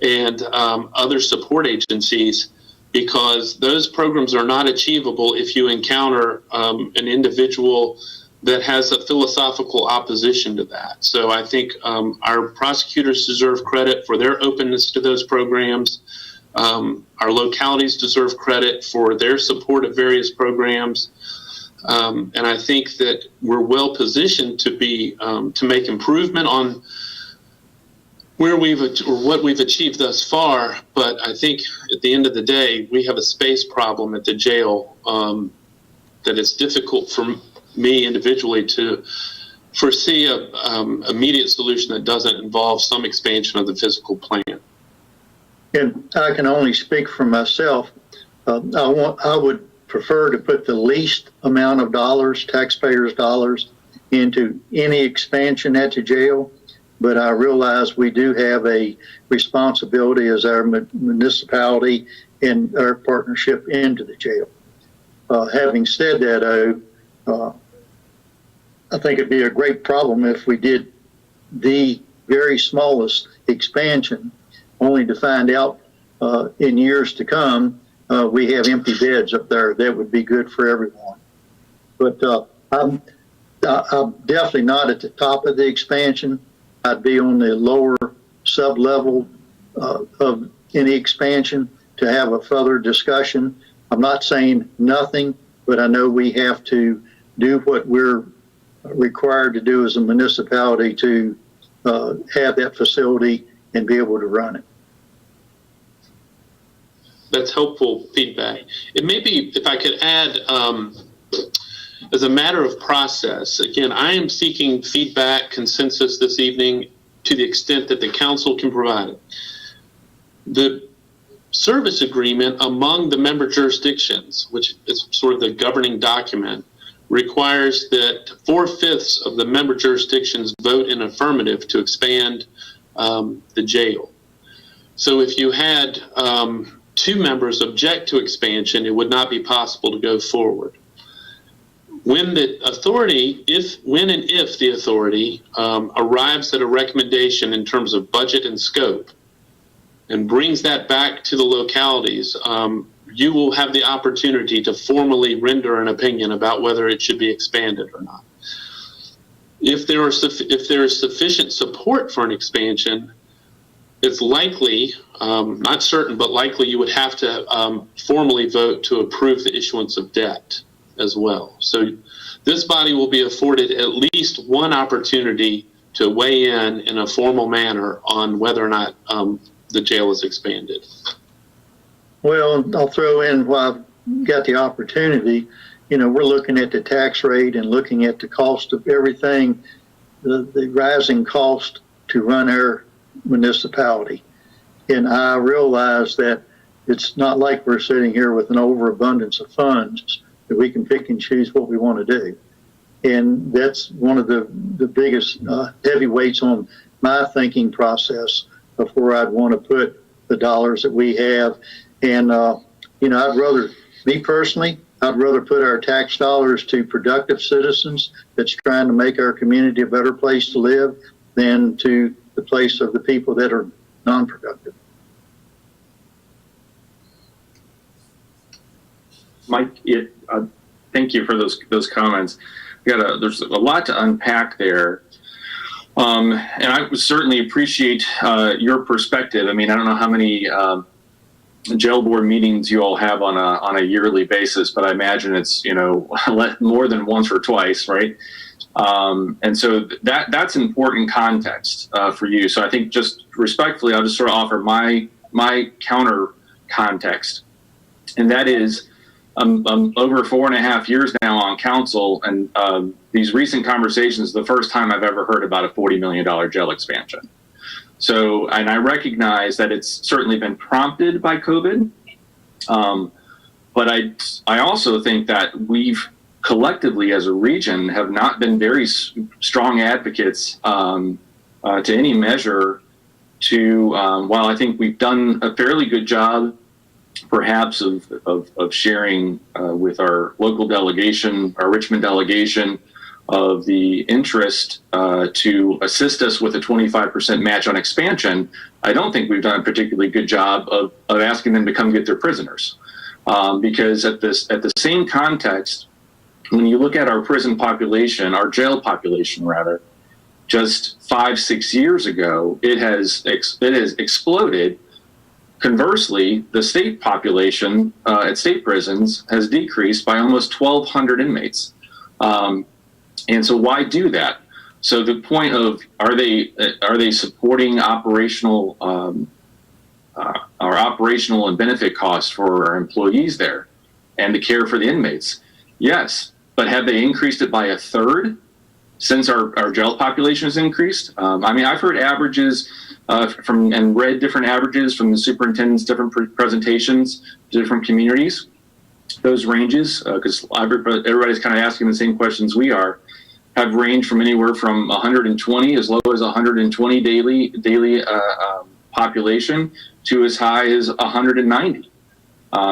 K: and other support agencies, because those programs are not achievable if you encounter an individual that has a philosophical opposition to that. So I think our prosecutors deserve credit for their openness to those programs. Our localities deserve credit for their support of various programs. And I think that we're well positioned to be to make improvement on where what we've achieved thus far. But I think at the end of the day, we have a space problem at the jail that is difficult for me individually to foresee a immediate solution that doesn't involve some expansion of the physical plant.
B: And I can only speak for myself. I would prefer to put the least amount of dollars, taxpayers' dollars, into any expansion at the jail. But I realize we do have a responsibility as our municipality and our partnership into the jail. Having said that, I think it'd be a great problem if we did the very smallest expansion, only to find out in years to come we have empty beds up there. That would be good for everyone. But I'm definitely not at the top of the expansion. I'd be on the lower sub-level of any expansion to have a further discussion. I'm not saying nothing, but I know we have to do what we're required to do as a municipality to have that facility and be able to run it.
K: That's helpful feedback. It may be, if I could add, as a matter of process, again, I am seeking feedback, consensus this evening to the extent that the council can provide it. The service agreement among the member jurisdictions, which is sort of the governing document, requires that 4/5 of the member jurisdictions vote in affirmative to expand the jail. So if you had 2 members object to expansion, it would not be possible to go forward. When the authority, when and if the authority arrives at a recommendation in terms of budget and scope and brings that back to the localities, you will have the opportunity to formally render an opinion about whether it should be expanded or not. If there is sufficient support for an expansion, it's likely, not certain, but likely you would have to formally vote to approve the issuance of debt as well. So this body will be afforded at least one opportunity to weigh in a formal manner on whether or not the jail is expanded.
B: Well, I'll throw in while I've got the opportunity, we're looking at the tax rate and looking at the cost of everything, the rising cost to run our municipality. And I realize that it's not like we're sitting here with an overabundance of funds that we can pick and choose what we want to do. And that's one of the biggest heavyweights on my thinking process of where I'd want to put the dollars that we have. And, I'd rather put our tax dollars to productive citizens that's trying to make our community a better place to live than to the place of the people that are non-productive.
C: Mike, thank you for those comments. There's a lot to unpack there. And I would certainly appreciate your perspective. I mean, I don't know how many jail board meetings you all have on a yearly basis, but I imagine it's, more than once or twice, right? And so that's important context for you. So I think just respectfully, I'll just sort of offer my counter context, and that is I'm over 4.5 years now on council, and these recent conversations, the first time I've ever heard about a $40 million jail expansion. So, and I recognize that it's certainly been prompted by COVID, but I also think that we've collectively as a region have not been very strong advocates to any measure to, while I think we've done a fairly good job perhaps of sharing with our local delegation, our Richmond delegation, of the interest to assist us with a 25% match on expansion, I don't think we've done a particularly good job of asking them to come get their prisoners. Because at the same context, when you look at our prison population, our jail population rather, just 5-6 years ago, it has exploded. Conversely, the state population at state prisons has decreased by almost 1,200 inmates. And so why do that? So the point of, are they supporting operational and benefit costs for our employees there and the care for the inmates? Yes, but have they increased it by 1/3 since our jail population has increased? I mean, I've heard averages and read different averages from the superintendent's different presentations to different communities. Those ranges, because everybody's kind of asking the same questions we are, have ranged from anywhere from 120, as low as 120 daily population, to as high as 190.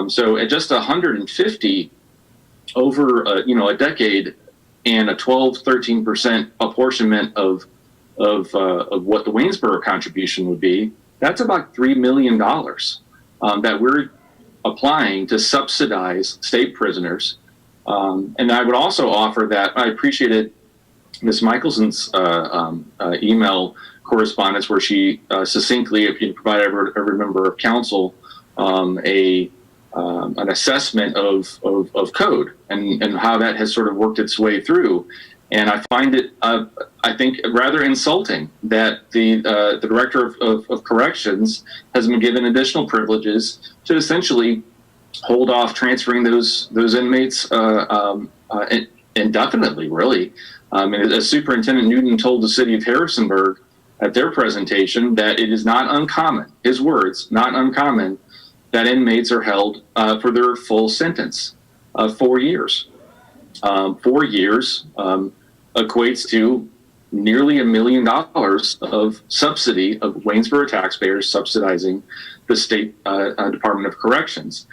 C: So at just 150 over a decade, and a 12-13% apportionment of what the Waynesboro contribution would be, that's about $3 million that we're applying to subsidize state prisoners. And I would also offer that I appreciated Ms. Michelson's email correspondence where she succinctly, if you provide every member of council an assessment of code and how that has sort of worked its way through. And I find it, I think, rather insulting that the director of corrections has been given additional privileges to essentially hold off transferring those inmates indefinitely, really. As Superintendent Newton told the city of Harrisonburg at their presentation, that it is not uncommon, his words, not uncommon, that inmates are held for their full sentence of 4 years. 4 years equates to nearly $1 million of subsidy of Waynesboro taxpayers subsidizing the State Department of Corrections.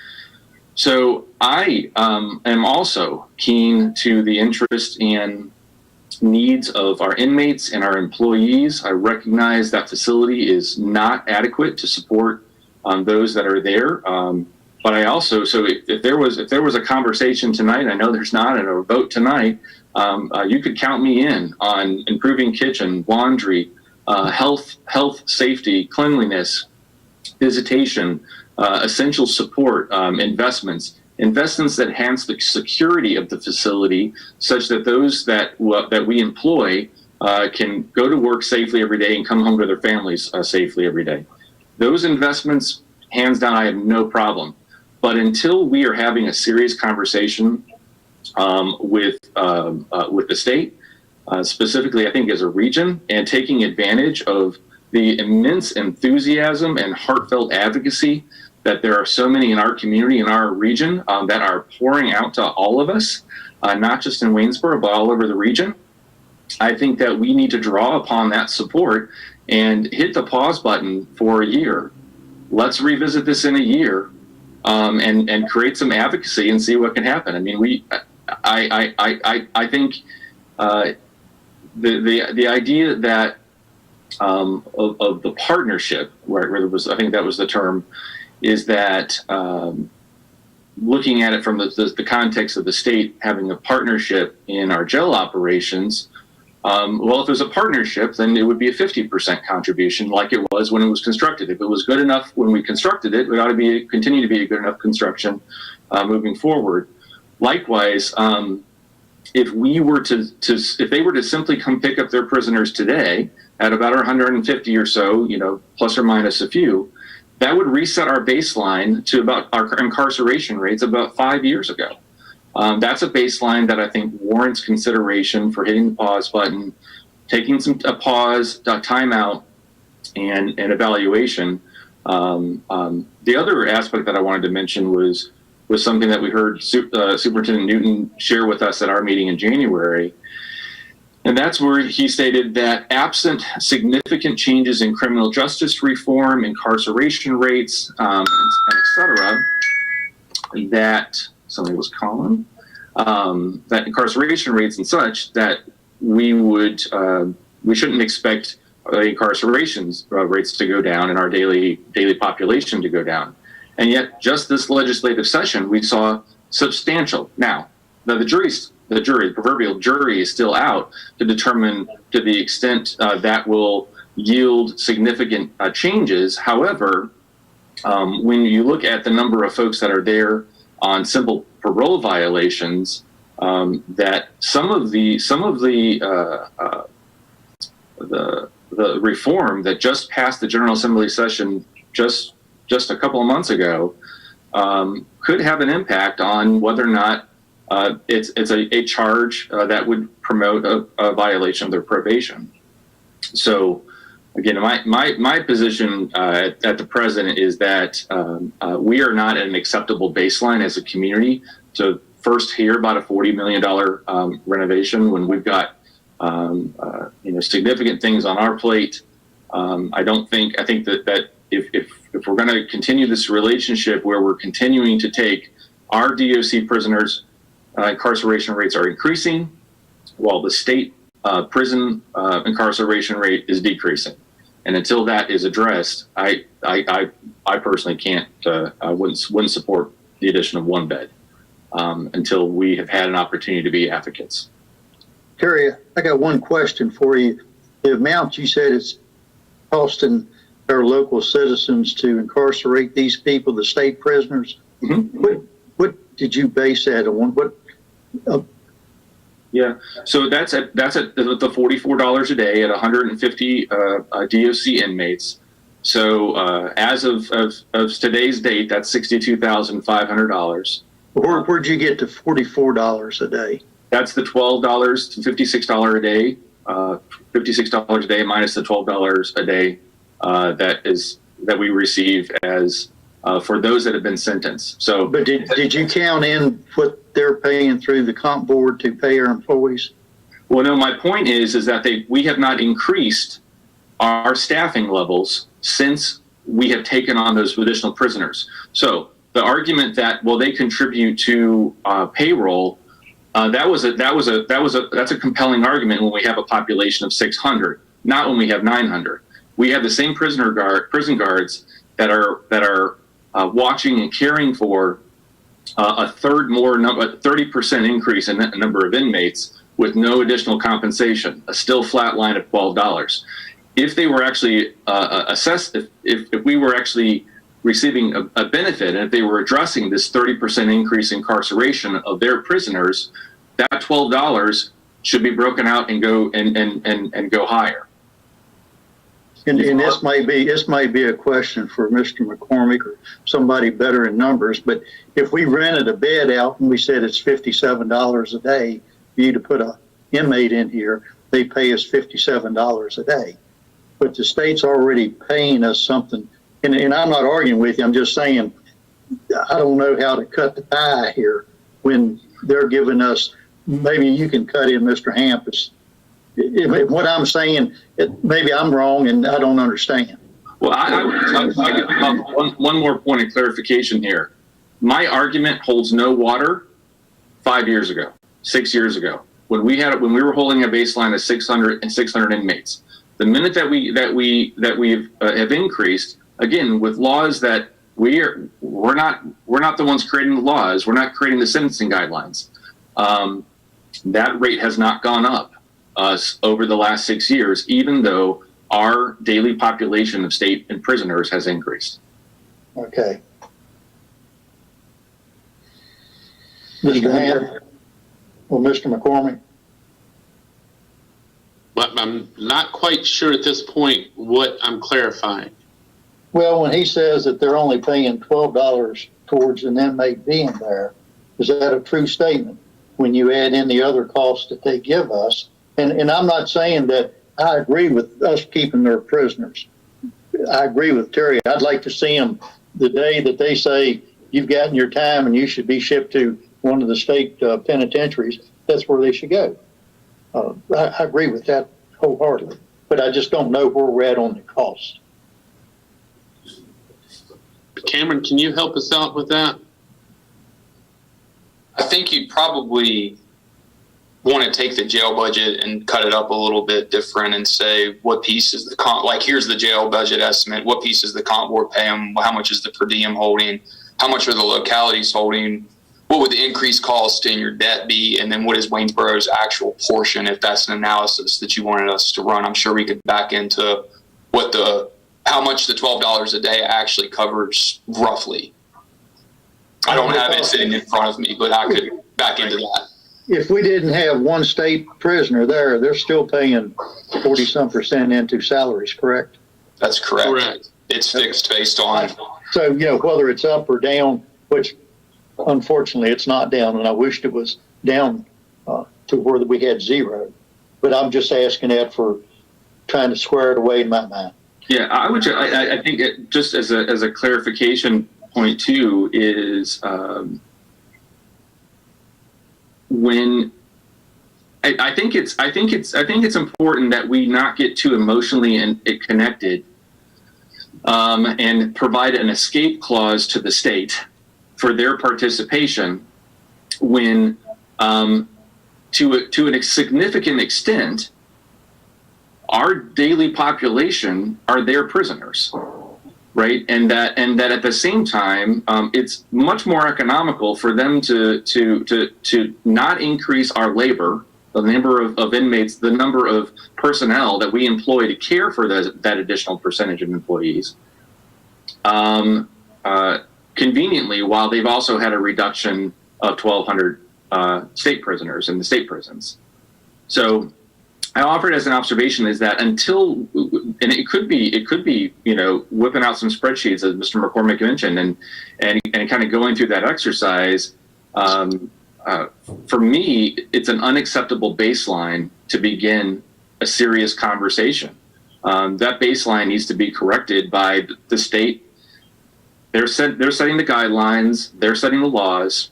C: So I am also keen to the interest and needs of our inmates and our employees. I recognize that facility is not adequate to support those that are there. But I also, so if there was a conversation tonight, I know there's not, and a vote tonight, you could count me in on improving kitchen, laundry, health, safety, cleanliness, visitation, essential support, investments that enhance the security of the facility, such that those that we employ can go to work safely every day and come home to their families safely every day. Those investments, hands down, I have no problem. But until we are having a serious conversation with the state, specifically, I think as a region, and taking advantage of the immense enthusiasm and heartfelt advocacy that there are so many in our community, in our region, that are pouring out to all of us, not just in Waynesboro, but all over the region, I think that we need to draw upon that support and hit the pause button for a year. Let's revisit this in a year and create some advocacy and see what can happen. I mean, I think the idea that of the partnership, where there was, I think that was the term, is that looking at it from the context of the state having a partnership in our jail operations, Well, if it was a partnership, then it would be a 50% contribution like it was when it was constructed. If it was good enough when we constructed it, it ought to continue to be a good enough construction moving forward. Likewise, if they were to simply come pick up their prisoners today at about 150 or so, plus or minus a few, that would reset our baseline to about our incarceration rates about 5 years ago. That's a baseline that I think warrants consideration for hitting the pause button, taking a pause, a timeout, and evaluation. The other aspect that I wanted to mention was something that we heard Superintendent Newton share with us at our meeting in January. And that's where he stated that absent significant changes in criminal justice reform, incarceration rates, and et cetera, that somebody was calling, that incarceration rates and such, that we shouldn't expect incarceration rates to go down and our daily population to go down. And yet, just this legislative session, we saw substantial. Now, the proverbial jury is still out to determine to the extent that will yield significant changes. However, when you look at the number of folks that are there on simple parole violations, that some of the reform that just passed the General Assembly session just a couple of months ago could have an impact on whether or not it's a charge that would promote a violation of their probation. So, again, my position at the present is that we are not at an acceptable baseline as a community to first hear about a $40 million renovation when we've got significant things on our plate. I think that if we're going to continue this relationship where we're continuing to take our DOC prisoners, incarceration rates are increasing, while the state prison incarceration rate is decreasing. And until that is addressed, I personally can't, I wouldn't support the addition of one bed until we have had an opportunity to be advocates.
B: Terry, I got one question for you. The amount you said it's costing our local citizens to incarcerate these people, the state prisoners, what did you base that on?
C: Yeah, so that's at the $44 a day at 150 DOC inmates. So as of today's date, that's $62,500.
B: Where'd you get to $44 a day?
C: That's the $12 to $56 a day, $56 a day minus the $12 a day that we receive as for those that have been sentenced. So,
B: but did you count in what they're paying through the comp board to pay our employees?
C: Well, no. My point is that we have not increased our staffing levels since we have taken on those additional prisoners. So the argument that they contribute to payroll. That's a compelling argument when we have a population of 600, not when we have 900. We have the same prison guards that are watching and caring for a 30% increase in the number of inmates with no additional compensation, a still flat line of $12. If they were actually assessed, if we were actually receiving a benefit, and if they were addressing this 30% increase in incarceration of their prisoners, that $12 should be broken out and go higher.
B: And this might be a question for Mr. McCormick or somebody better in numbers, but if we rented a bed out and we said it's $57 a day for you to put an inmate in here, they pay us $57 a day. But the state's already paying us something, and I'm not arguing with you, I'm just saying I don't know how to cut the pie here when they're giving us, maybe you can cut in Mr. Hampus. What I'm saying, maybe I'm wrong and I don't understand.
C: Well, one more point of clarification here. My argument holds no water 5 years ago, 6 years ago, when we were holding a baseline of 600 inmates. The minute that we have increased, again, with laws that we're not the ones creating the laws, we're not creating the sentencing guidelines. That rate has not gone up. us over the last 6 years, even though our daily population of state and prisoners has increased.
B: Okay. Mr. Ham or Mr. McCormick?
K: But I'm not quite sure at this point what I'm clarifying.
B: Well, when he says that they're only paying $12 towards an inmate being there, is that a true statement when you add in the other costs that they give us? And I'm not saying that I agree with us keeping their prisoners. I agree with Terry. I'd like to see them the day that they say you've gotten your time and you should be shipped to one of the state penitentiaries. That's where they should go. I agree with that wholeheartedly, but I just don't know where we're at on the cost.
K: Cameron, can you help us out with that?
L: I think you'd probably want to take the jail budget and cut it up a little bit different and say what piece is the comp, like here's the jail budget estimate, what piece is the comp board paying, how much is the per diem holding, how much are the localities holding, what would the increased cost in your debt be, and then what is Waynesboro's actual portion, if that's an analysis that you wanted us to run. I'm sure we could back into how much the $12 a day actually covers roughly. I don't have it sitting in front of me, but I could back into that.
B: If we didn't have one state prisoner there, they're still paying 40-some% into salaries, correct?
L: That's correct.
K: Correct.
L: It's fixed based on.
B: So, whether it's up or down, which unfortunately it's not down, and I wished it was down to where we had zero. But I'm just asking that for trying to square it away in my mind.
C: Yeah, I think just as a clarification point too is when I think it's important that we not get too emotionally connected and provide an escape clause to the state for their participation when to a significant extent our daily population are their prisoners, right? And that at the same time, it's much more economical for them to not increase our labor, the number of inmates, the number of personnel that we employ to care for that additional percentage of employees. Conveniently, while they've also had a reduction of 1,200 state prisoners in the state prisons. So I offered as an observation is that until, and it could be, whipping out some spreadsheets as Mr. McCormick mentioned and kind of going through that exercise. For me, it's an unacceptable baseline to begin a serious conversation. That baseline needs to be corrected by the state. They're setting the guidelines, they're setting the laws,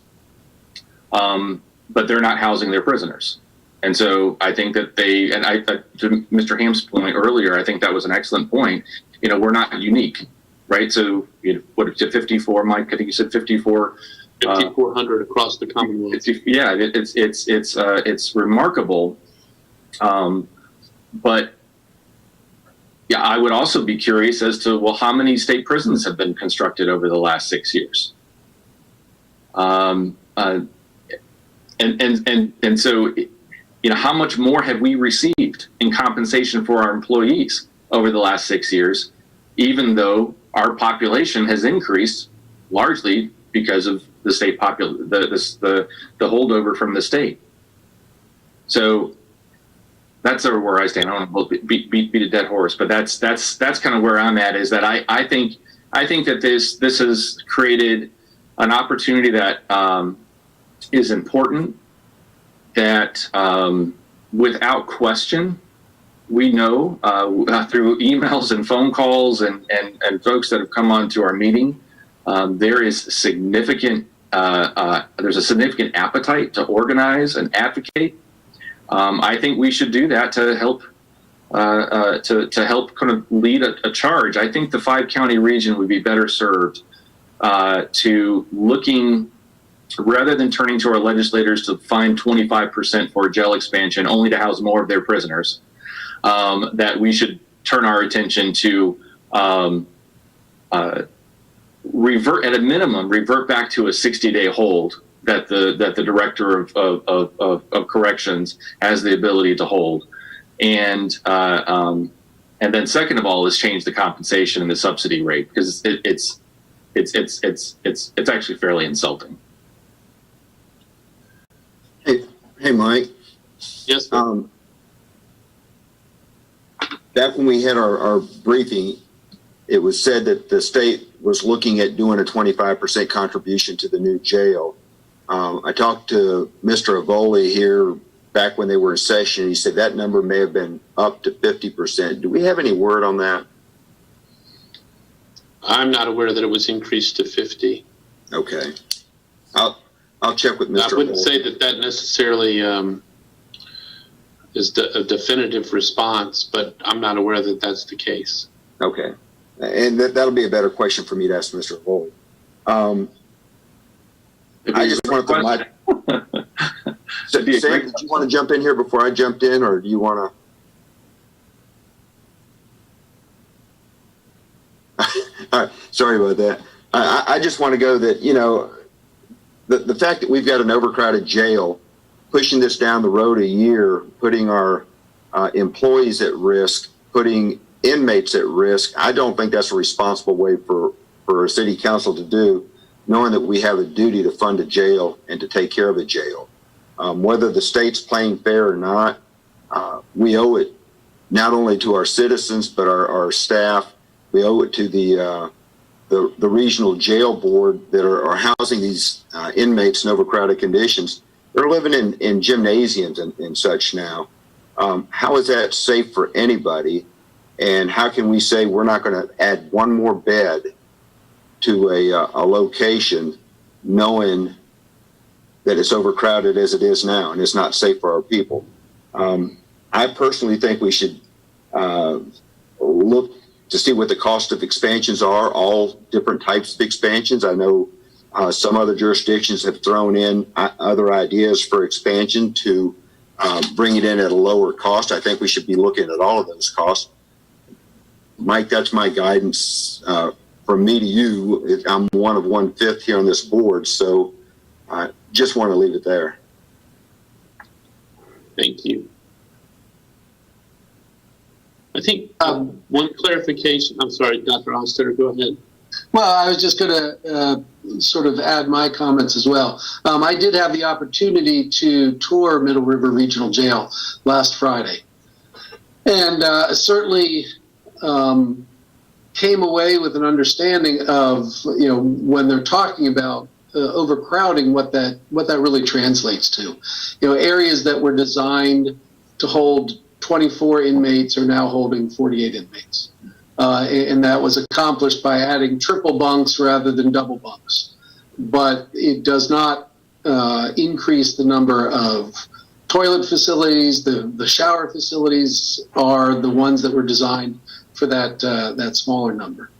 C: but they're not housing their prisoners. And so I think that to Mr. Ham's point earlier, I think that was an excellent point. We're not unique, right? So what is it, 54, Mike? I think you said 54.
K: 5,400 across the Commonwealth.
C: It's remarkable. But yeah, I would also be curious as to, well, how many state prisons have been constructed over the last 6 years? And so, how much more have we received in compensation for our employees over the last 6 years, even though our population has increased largely because of the state the holdover from the state. So that's where I stand. I don't want to beat a dead horse, but that's kind of where I'm at. Is that I think that this has created an opportunity that is important. That without question, we know through emails and phone calls and folks that have come on to our meeting, there's a significant appetite to organize and advocate. I think we should do that to help kind of lead a charge. I think the 5-county region would be better served to looking, rather than turning to our legislators to find 25% for jail expansion only to house more of their prisoners, that we should turn our attention to revert back to a 60-day hold that the director of corrections has the ability to hold. and then second of all is change the compensation and the subsidy rate, because it's actually fairly insulting.
A: Hey, Mike.
K: Yes, sir.
A: Back when we had our briefing, it was said that the state was looking at doing a 25% contribution to the new jail. I talked to Mr. Avoli here back when they were in session. He said that number may have been up to 50%. Do we have any word on that?
K: I'm not aware that it was increased to 50.
A: Okay. I'll check with Mr.
K: I wouldn't
A: Avoli.
K: say that necessarily is a definitive response, but I'm not aware that that's the case.
A: Okay. And that'll be a better question for me to ask Mr. Avoli. I just want to put my... Sam, did you want to jump in here before I jumped in, or do you want to? All right, sorry about that. I just want to go that, you know, the fact that we've got an overcrowded jail, pushing this down the road a year, putting our employees at risk, putting inmates at risk, I don't think that's a responsible way for a city council to do, knowing that we have a duty to fund a jail and to take care of a jail. Whether the state's playing fair or not, we owe it not only to our citizens, but our staff. We owe it to the regional jail board that are housing these inmates in overcrowded conditions. They're living in gymnasiums and such now. How is that safe for anybody? And how can we say we're not going to add one more bed to a location knowing that it's overcrowded as it is now and it's not safe for our people? I personally think we should look to see what the cost of expansions are, all different types of expansions. I know some other jurisdictions have thrown in other ideas for expansion to bring it in at a lower cost. I think we should be looking at all of those costs. Mike, that's my guidance from me to you. I'm one of 1/5 here on this board, so I just want to leave it there.
K: Thank you. I think one clarification. I'm sorry, Dr. Oster, go ahead.
D: Well, I was just going to sort of add my comments as well. I did have the opportunity to tour Middle River Regional Jail last Friday, and certainly came away with an understanding of, you know, when they're talking about overcrowding, what that really translates to. You know, areas that were designed to hold 24 inmates are now holding 48 inmates. And that was accomplished by adding triple bunks rather than double bunks. But it does not increase the number of toilet facilities. The shower facilities are the ones that were designed for that smaller number.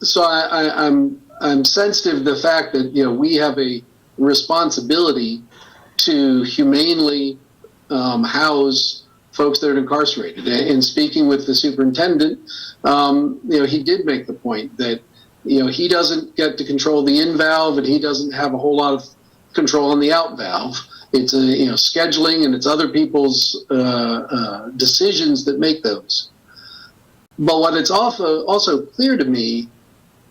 D: So I'm sensitive to the fact that, you know, we have a responsibility to humanely house folks that are incarcerated. And speaking with the superintendent, you know, he did make the point that, you know, he doesn't get to control the in valve and he doesn't have a whole lot of control on the out valve. It's you know, scheduling, and it's other people's decisions that make those. But what it's also clear to me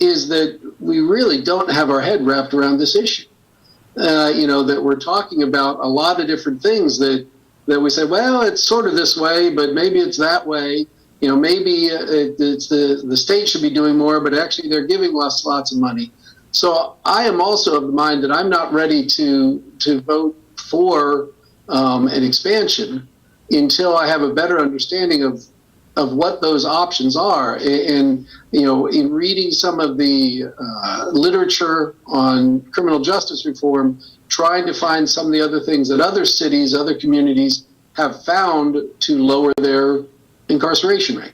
D: is that we really don't have our head wrapped around this issue. You know, that we're talking about a lot of different things that we say, well, it's sort of this way, but maybe it's that way. You know, maybe it's the state should be doing more, but actually they're giving us lots of money. So I am also of the mind that I'm not ready to vote for an expansion until I have a better understanding of what those options are. And, you know, in reading some of the literature on criminal justice reform, trying to find some of the other things that other cities, other communities have found to lower their incarceration rate.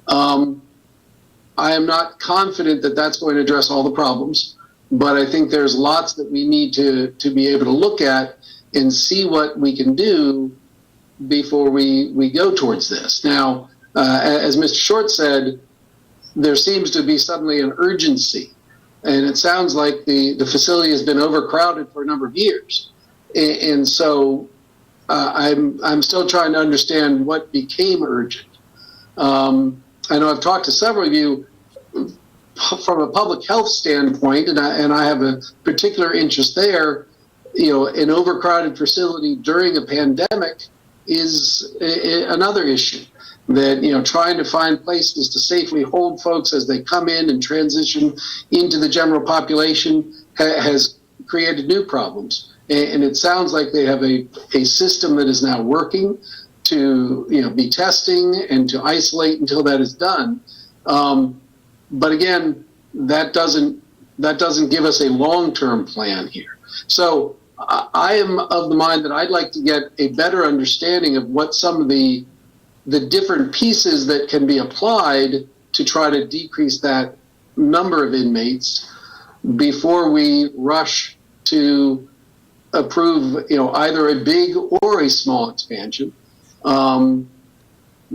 D: I am not confident that that's going to address all the problems, but I think there's lots that we need to be able to look at and see what we can do before we go towards this. Now, as Mr. Short said, there seems to be suddenly an urgency, and it sounds like the facility has been overcrowded for a number of years. And so I'm still trying to understand what became urgent. I know I've talked to several of you from a public health standpoint, and I have a particular interest there. You know, an overcrowded facility during a pandemic is another issue. That, you know, trying to find places to safely hold folks as they come in and transition into the general population has created new problems. And it sounds like they have a system that is now working to, you know, be testing and to isolate until that is done. But again, that doesn't give us a long-term plan here. So I am of the mind that I'd like to get a better understanding of what some of the different pieces that can be applied to try to decrease that number of inmates before we rush to approve, you know, either a big or a small expansion.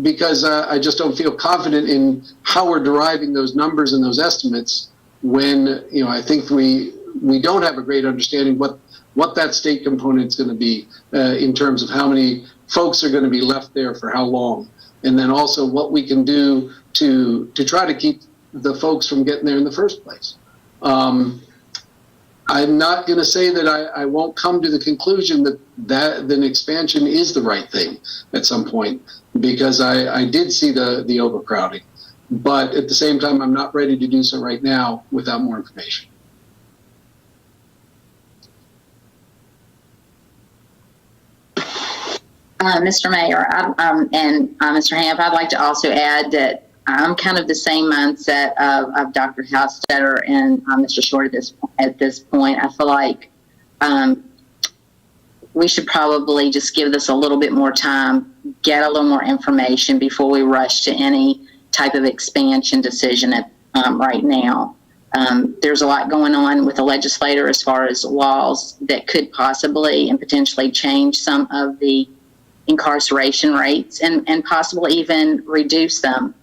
D: Because I just don't feel confident in how we're deriving those numbers and those estimates when, you know, I think we don't have a great understanding what that state component is going to be in terms of how many folks are going to be left there for how long, and then also what we can do to try to keep the folks from getting there in the first place. I'm not going to say that I won't come to the conclusion that an expansion is the right thing at some point, because I did see the overcrowding. But at the same time, I'm not ready to do so right now without more information.
M: Mr. Mayor, and Mr. Hamp, I'd like to also add that I'm kind of the same mindset of Dr. Houstetter and Mr. Short at this point. I feel like we should probably just give this a little bit more time, get a little more information before we rush to any type of expansion decision right now. There's a lot going on with the legislator as far as laws that could possibly and potentially change some of the incarceration rates and possibly even reduce them.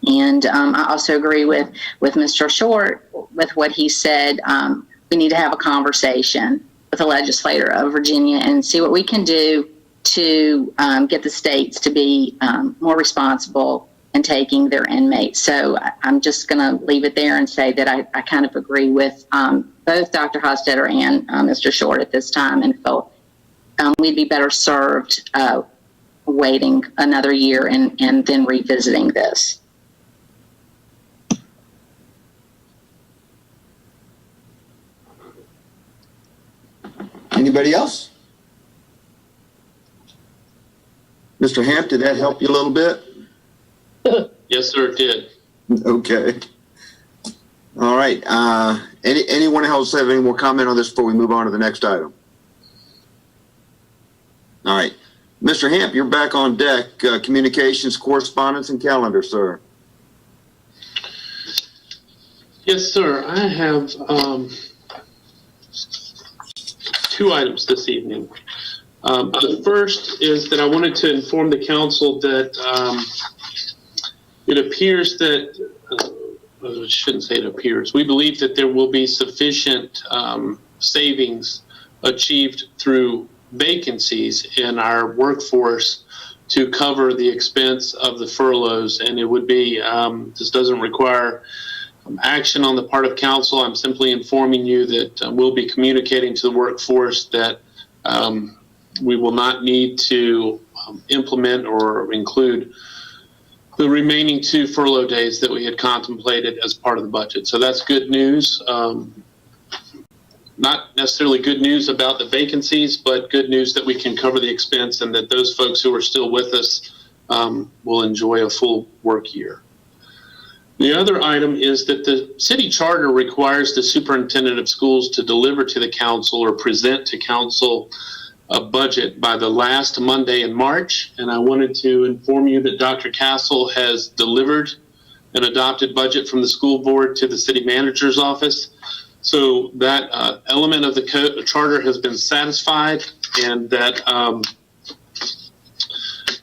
M: And I also agree with Mr. Short with what he said. We need to have a conversation with the legislator of Virginia and see what we can do to get the states to be more responsible in taking their inmates. So I'm just going to leave it there and say that I kind of agree with both Dr. Houstetter and Mr. Short at this time, and felt we'd be better served waiting another year and then revisiting this.
A: Anybody else? Mr. Hamp, did that help you a little bit?
K: Yes, sir, it did.
A: Okay. All right. Anyone else have any more comment on this before we move on to the next item? All right. Mr. Hamp, you're back on deck. Communications, correspondence, and calendar, sir.
K: Yes, sir. I have two items this evening. The first is that I wanted to inform the council that it appears that, I shouldn't say it appears, we believe that there will be sufficient savings achieved through vacancies in our workforce to cover the expense of the furloughs. And it would be, this doesn't require action on the part of council. I'm simply informing you that we'll be communicating to the workforce that we will not need to implement or include the remaining 2 furlough days that we had contemplated as part of the budget. So that's good news. Not necessarily good news about the vacancies, but good news that we can cover the expense and that those folks who are still with us will enjoy a full work year. The other item is that the city charter requires the superintendent of schools to deliver to the council or present to council a budget by the last Monday in March. And I wanted to inform you that Dr. Castle has delivered an adopted budget from the school board to the city manager's office. So that element of the charter has been satisfied, and that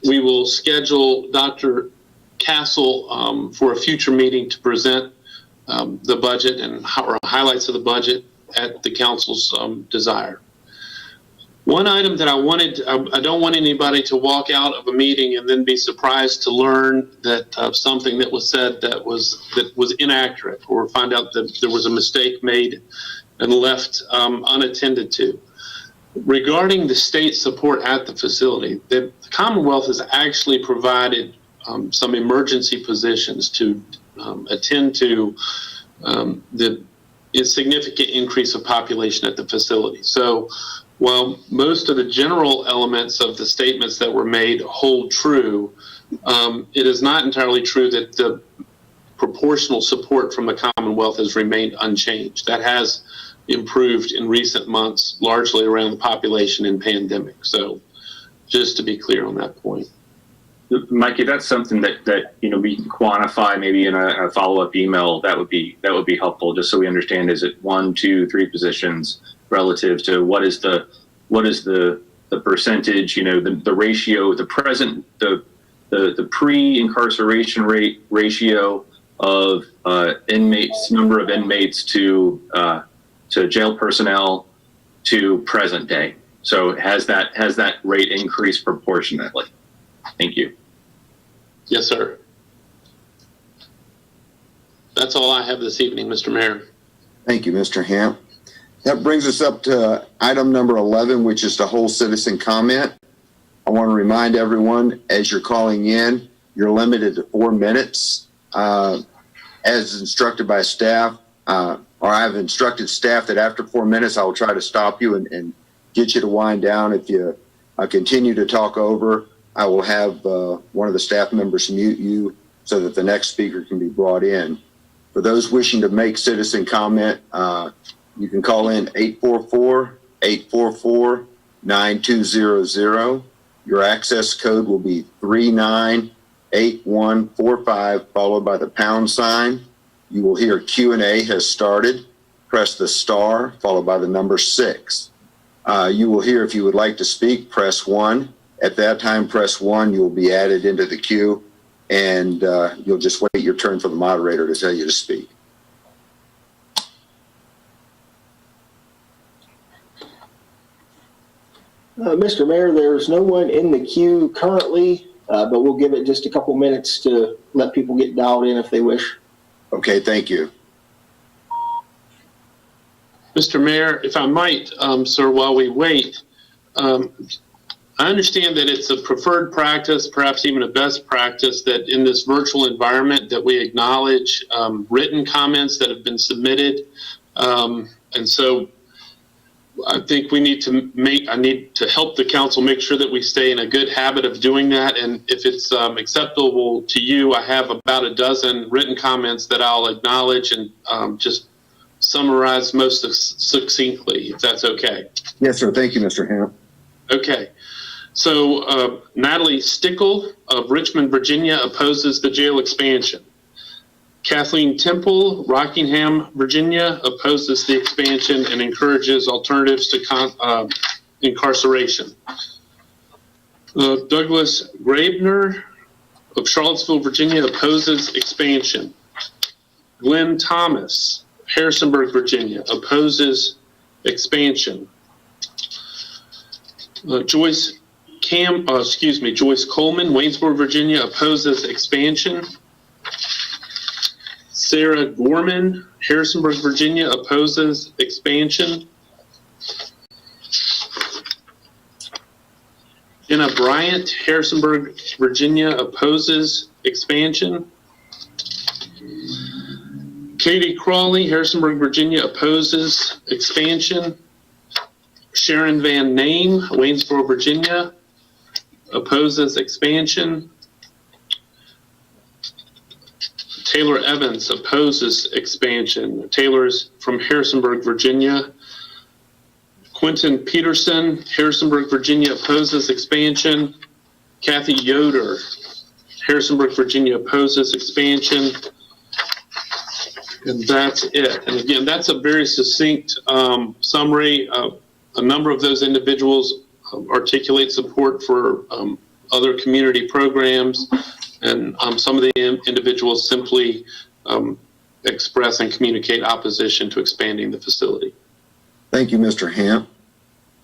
K: we will schedule Dr. Castle for a future meeting to present the budget and highlights of the budget at the council's desire. One item that I don't want anybody to walk out of a meeting and then be surprised to learn that something that was said that was inaccurate, or find out that there was a mistake made and left unattended to. Regarding the state support at the facility, the Commonwealth has actually provided some emergency positions to attend to the significant increase of population at the facility. So while most of the general elements of the statements that were made hold true, it is not entirely true that the proportional support from the Commonwealth has remained unchanged. That has improved in recent months, largely around the population and pandemic. So just to be clear on that point.
C: Mikey, that's something that we can quantify maybe in a follow-up email. That would be helpful, just so we understand. Is it 1, 2, 3 positions relative to what is the percentage? The ratio, the present, the pre-incarceration rate ratio of inmates, number of inmates to jail personnel to present day. So has that rate increased proportionately? Thank you.
K: Yes, sir. That's all I have this evening, Mr. Mayor.
A: Thank you, Mr. Hamp. That brings us up to item number 11, which is the whole citizen comment. I want to remind everyone, as you're calling in, you're limited to 4 minutes. As instructed by staff, or I've instructed staff that after 4 minutes, I will try to stop you and get you to wind down. If you continue to talk over, I will have one of the staff members mute you so that the next speaker can be brought in. For those wishing to make citizen comment, you can call in 844-844-9200. Your access code will be 398145, followed by the pound sign. You will hear Q&A has started. Press the star, followed by the number 6. You will hear, if you would like to speak, press 1. At that time, press 1. You will be added into the queue, and you'll just wait your turn for the moderator to tell you to speak.
G: Mr. Mayor, there's no one in the queue currently, but we'll give it just a couple minutes to let people get dialed in if they wish.
A: Okay, thank you.
K: Mr. Mayor, if I might, sir, while we wait, I understand that it's a preferred practice, perhaps even a best practice, that in this virtual environment that we acknowledge written comments that have been submitted. And so I think I need to help the council make sure that we stay in a good habit of doing that. And if it's acceptable to you, I have about a dozen written comments that I'll acknowledge and just summarize most succinctly, if that's okay.
A: Yes, sir. Thank you, Mr. Hamp.
K: Okay. So Natalie Stickle of Richmond, Virginia, opposes the jail expansion. Kathleen Temple, Rockingham, Virginia, opposes the expansion and encourages alternatives to incarceration. Douglas Graebner of Charlottesville, Virginia, opposes expansion. Glenn Thomas, Harrisonburg, Virginia, opposes expansion. Joyce Coleman, Waynesboro, Virginia, opposes expansion. Sarah Gorman, Harrisonburg, Virginia, opposes expansion. Jenna Bryant, Harrisonburg, Virginia, opposes expansion. Katie Crawley, Harrisonburg, Virginia, opposes expansion. Sharon Van Name, Waynesboro, Virginia, opposes expansion. Taylor Evans opposes expansion. Taylor's from Harrisonburg, Virginia. Quentin Peterson, Harrisonburg, Virginia, opposes expansion. Kathy Yoder, Harrisonburg, Virginia, opposes expansion. And that's it. And again, that's a very succinct summary. A number of those individuals articulate support for other community programs, and some of the individuals simply express and communicate opposition to expanding the facility.
A: Thank you, Mr. Hamp.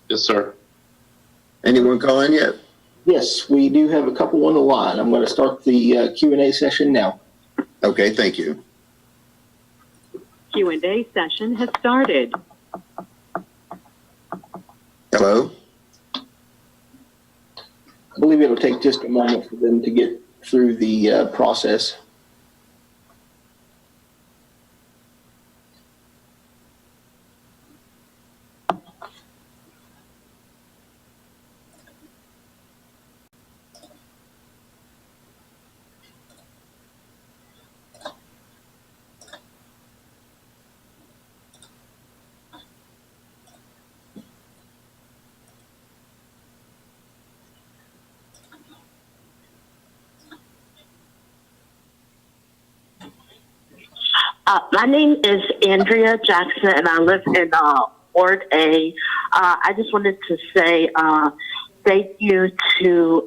K: Yes, sir.
A: Anyone calling yet?
G: Yes, we do have a couple on the line. I'm going to start the Q&A session now.
A: Okay, thank you.
N: Q&A session has started.
A: Hello?
G: I believe it'll take just a moment for them to get through the process.
O: My name is Andrea Jackson, and I live in Ward A. I just wanted to say thank you to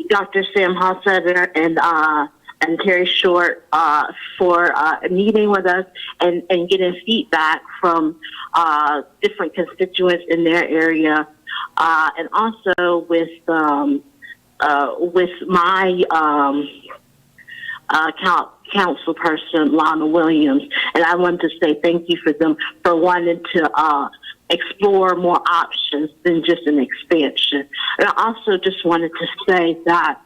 O: Dr. Sam Hossetter and Terry Short for meeting with us and getting feedback from different constituents in their area, and also with my council person, Lana Williams. And I wanted to say thank you for them for wanting to explore more options than just an expansion. And I also just wanted to say that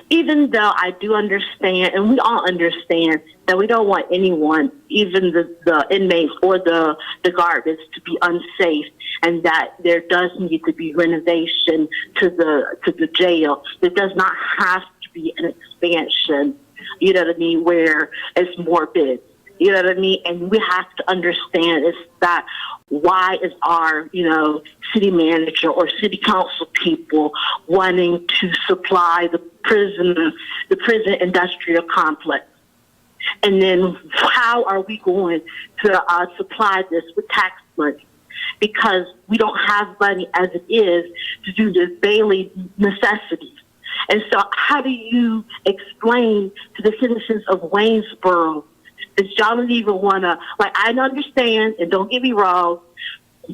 O: even though I do understand, and we all understand, that we don't want anyone, even the inmates or the guards, to be unsafe, and that there does need to be renovation to the jail. There does not have to be an expansion, you know what I mean, where it's morbid, you know what I mean? And we have to understand is that why is our, city manager or city council people wanting to supply the prison industrial complex? And then how are we going to supply this with tax money? Because we don't have money as it is to do the daily necessities. And so how do you explain to the citizens of Waynesboro that y'all don't even want to, I understand, and don't get me wrong,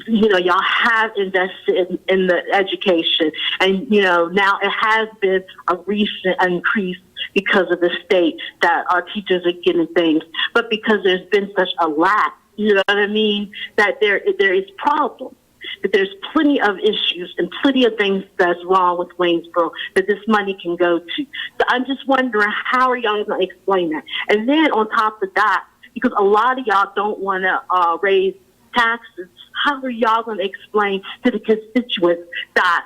O: y'all have invested in the education, and, now it has been a recent increase because of the state that our teachers are getting things, but because there's been such a lack, you know what I mean, that there is problems. That there's plenty of issues and plenty of things that's wrong with Waynesboro that this money can go to. So I'm just wondering, how are y'all going to explain that? And then on top of that, because a lot of y'all don't want to raise taxes, how are y'all going to explain to the constituents that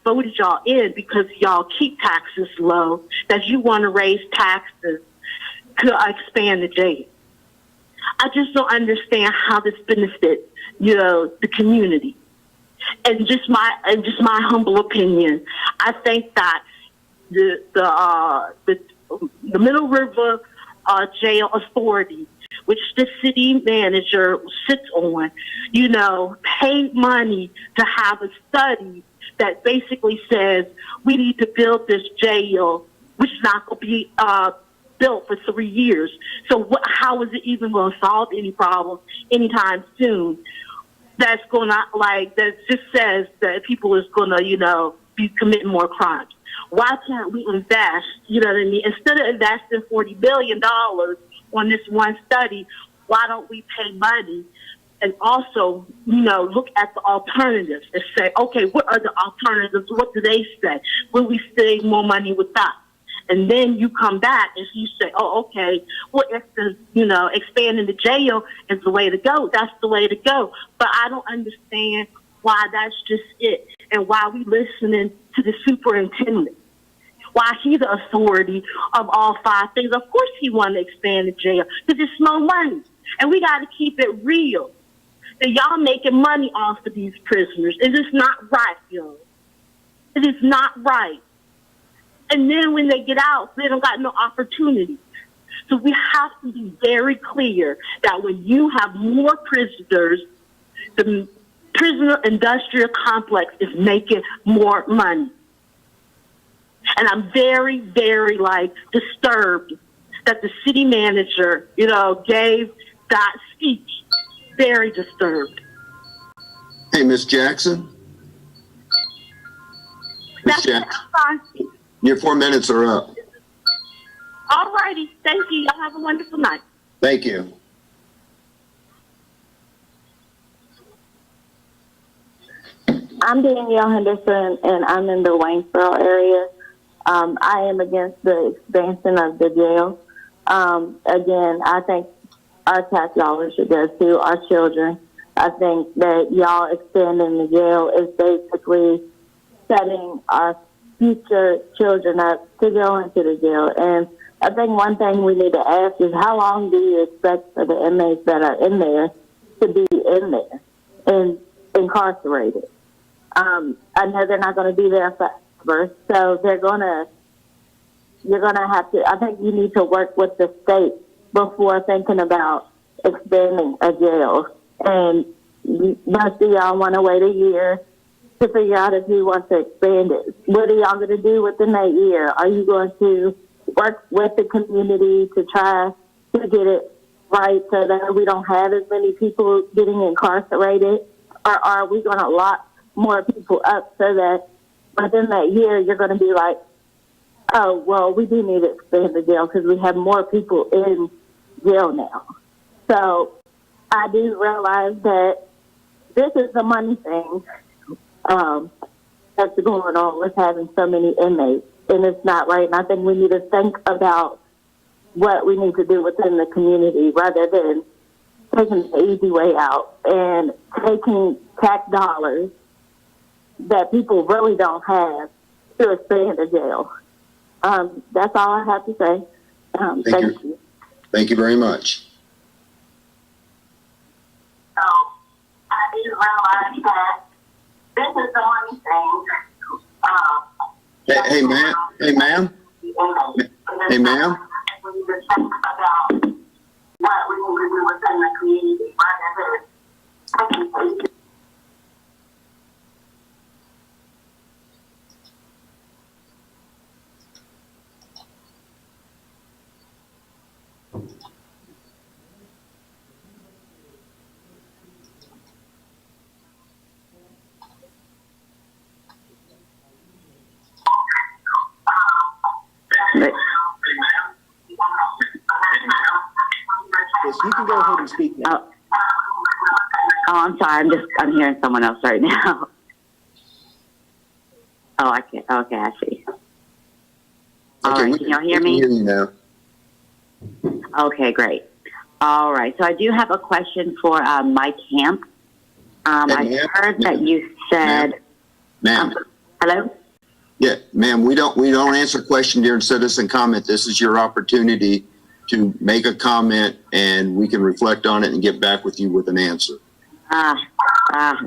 O: voted y'all in because y'all keep taxes low, that you want to raise taxes to expand the jail? I just don't understand how this benefits, the community. And just my humble opinion, I think that the Middle River Jail Authority, which the city manager sits on, paid money to have a study that basically says we need to build this jail, which is not going to be built for 3 years. So how is it even going to solve any problems anytime soon? That's going to, that just says that people is going to, be committing more crimes. Why can't we invest, what I mean? Instead of investing $40 billion on this one study, why don't we pay money and also, look at the alternatives and say, okay, what are the alternatives? What do they say? Will we save more money with that? And then you come back and you say, oh, okay, well, if the, expanding the jail is the way to go, that's the way to go. But I don't understand why that's just it, and why we listening to the superintendent, why he's the authority of all 5 things. Of course he want to expand the jail because it's no money. And we got to keep it real. That y'all making money off of these prisoners. It is not right, yo. It is not right. And then when they get out, they don't got no opportunity. So we have to be very clear that when you have more prisoners, the prisoner industrial complex is making more money. And I'm very, very, disturbed that the city manager, gave that speech. Very disturbed.
A: Hey, Miss Jackson? Miss
O: That's
A: Jackson,
O: fine.
A: your 4 minutes are up.
O: All righty. Thank you. Y'all have a wonderful night.
A: Thank you.
P: I'm Danielle Henderson, and I'm in the Waynesboro area. I am against the expansion of the jail. Again, I think our tax dollars should go to our children. I think that y'all expanding the jail is basically setting our future children up to go into the jail. And I think one thing we need to ask is, how long do you expect for the inmates that are in there to be in there and incarcerated? I know they're not going to be there forever, so you're going to have to, I think you need to work with the state before thinking about expanding a jail. And most of y'all want to wait a year to figure out if you want to expand it. What are y'all going to do within that year? Are you going to work with the community to try to get it right so that we don't have as many people getting incarcerated? Or are we going to lock more people up so that within that year you're going to be like, oh, well, we do need to expand the jail because we have more people in jail now. So I do realize that this is the money thing that's going on with having so many inmates, and it's not right. And I think we need to think about what we need to do within the community rather than taking the easy way out and taking tax dollars that people really don't have to expand the jail. That's all I have to say. Thank you.
A: Thank you very much.
P: So I do realize that this is the money thing.
A: Hey, ma'am. Hey, ma'am. Hey, ma'am.
P: We need to think about what we need to do within the community rather than taking
G: Yes, you can go ahead and speak now.
Q: I'm sorry. I'm hearing someone else right now. Oh, I can't. Okay, I see. All right. Can y'all hear me?
A: We can hear you now.
Q: Okay, great. All right. So I do have a question for Mike Camp. I heard that you said.
A: Ma'am.
Q: Hello?
A: Yeah, ma'am, we don't answer questions during citizen comment. This is your opportunity to make a comment and we can reflect on it and get back with you with an answer.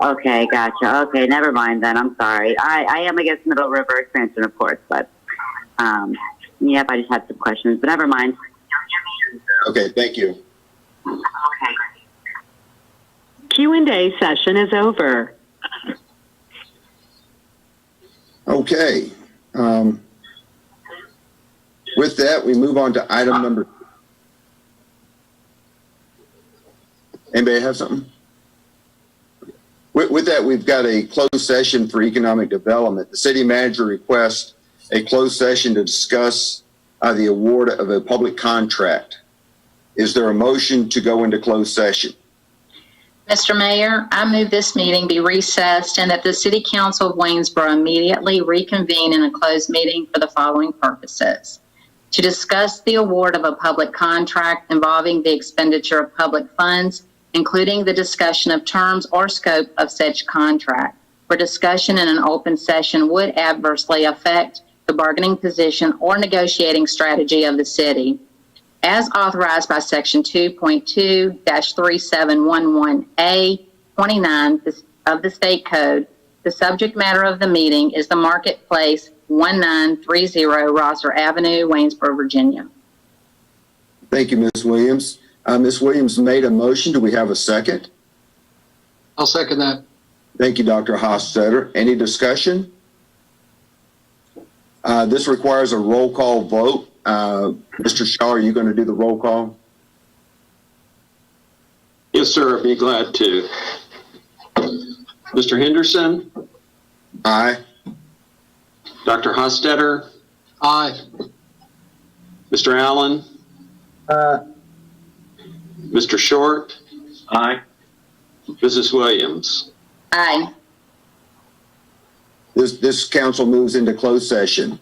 Q: Okay, gotcha. Okay, never mind then. I'm sorry. I am against Middle River expansion, of course, but yep, I just had some questions, but never mind.
A: Okay, thank you.
Q: Okay.
N: Q&A session is over.
A: Okay. With that, we move on to item number. Anybody have something? With that, we've got a closed session for economic development. The city manager requests a closed session to discuss the award of a public contract. Is there a motion to go into closed session?
M: Mr. Mayor, I move this meeting be recessed and that the City Council of Waynesboro immediately reconvene in a closed meeting for the following purposes: to discuss the award of a public contract involving the expenditure of public funds, including the discussion of terms or scope of such contract, where discussion in an open session would adversely affect the bargaining position or negotiating strategy of the city. As authorized by Section 2.2-3711A 29 of the State Code, the subject matter of the meeting is the Marketplace 1930 Rosser Avenue, Waynesboro, Virginia.
A: Thank you, Ms. Williams. Ms. Williams made a motion. Do we have a second?
D: I'll second that.
A: Thank you, Dr. Hofstetter. Any discussion? This requires a roll call vote. Mr. Shaw, are you going to do the roll call?
H: Yes, sir. I'd be glad to. Mr. Henderson,
A: Aye.
H: Dr. Hostetter,
D: Aye.
H: Mr. Allen, Mr. Short,
C: Aye.
H: Mrs. Williams.
M: Aye.
A: This council moves into closed session.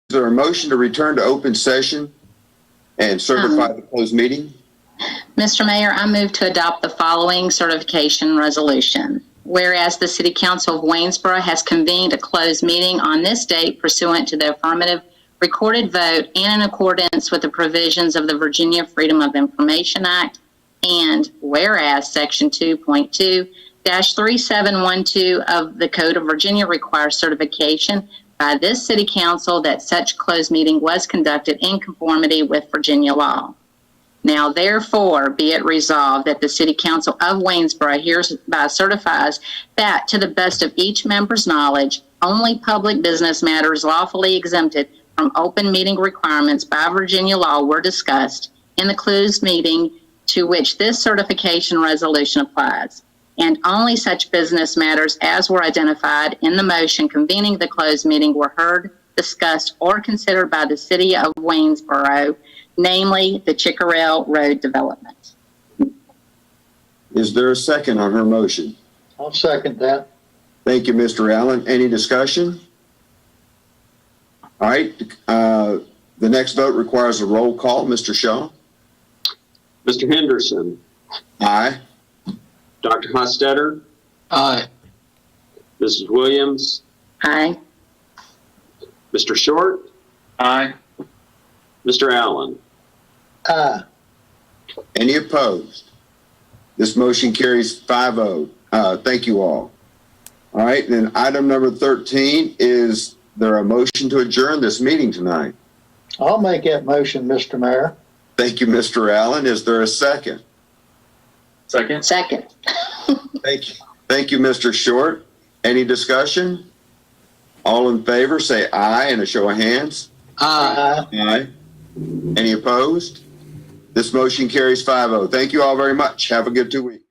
A: there a motion to return to open session and certify the closed meeting?
M: Mr. Mayor, I move to adopt the following certification resolution. Whereas the City Council of Waynesboro has convened a closed meeting on this date pursuant to the affirmative recorded vote and in accordance with the provisions of the Virginia Freedom of Information Act, and whereas Section 2.2-3712 of the Code of Virginia requires certification by this City Council that such closed meeting was conducted in conformity with Virginia law. Now, therefore, be it resolved that the City Council of Waynesboro hereby certifies that, to the best of each member's knowledge, only public business matters lawfully exempted from open meeting requirements by Virginia law were discussed in the closed meeting to which this certification resolution applies, and only such business matters as were identified in the motion convening the closed meeting were heard, discussed, or considered by the City of Waynesboro, namely the Chickarell Road development.
A: Is there a second on her motion?
B: I'll second that.
A: Thank you, Mr. Allen. Any discussion? All right. The next vote requires a roll call. Mr. Shaw?
H: Mr. Henderson,
A: Aye.
H: Dr. Hostetter,
D: Aye.
H: Mrs. Williams,
M: Aye.
H: Mr. Short,
C: Aye.
H: Mr. Allen.
B: Aye.
A: Any opposed? This motion carries 5-0. Thank you all. All right, then item number 13, is there a motion to adjourn this meeting tonight?
B: I'll make that motion, Mr. Mayor.
A: Thank you, Mr. Allen. Is there a second?
C: Second.
M: Second.
A: Thank you. Thank you, Mr. Short. Any discussion? All in favor, say aye in a show of hands.
D: Aye.
A: Aye. Any opposed? This motion carries 5-0. Thank you all very much. Have a good 2 weeks.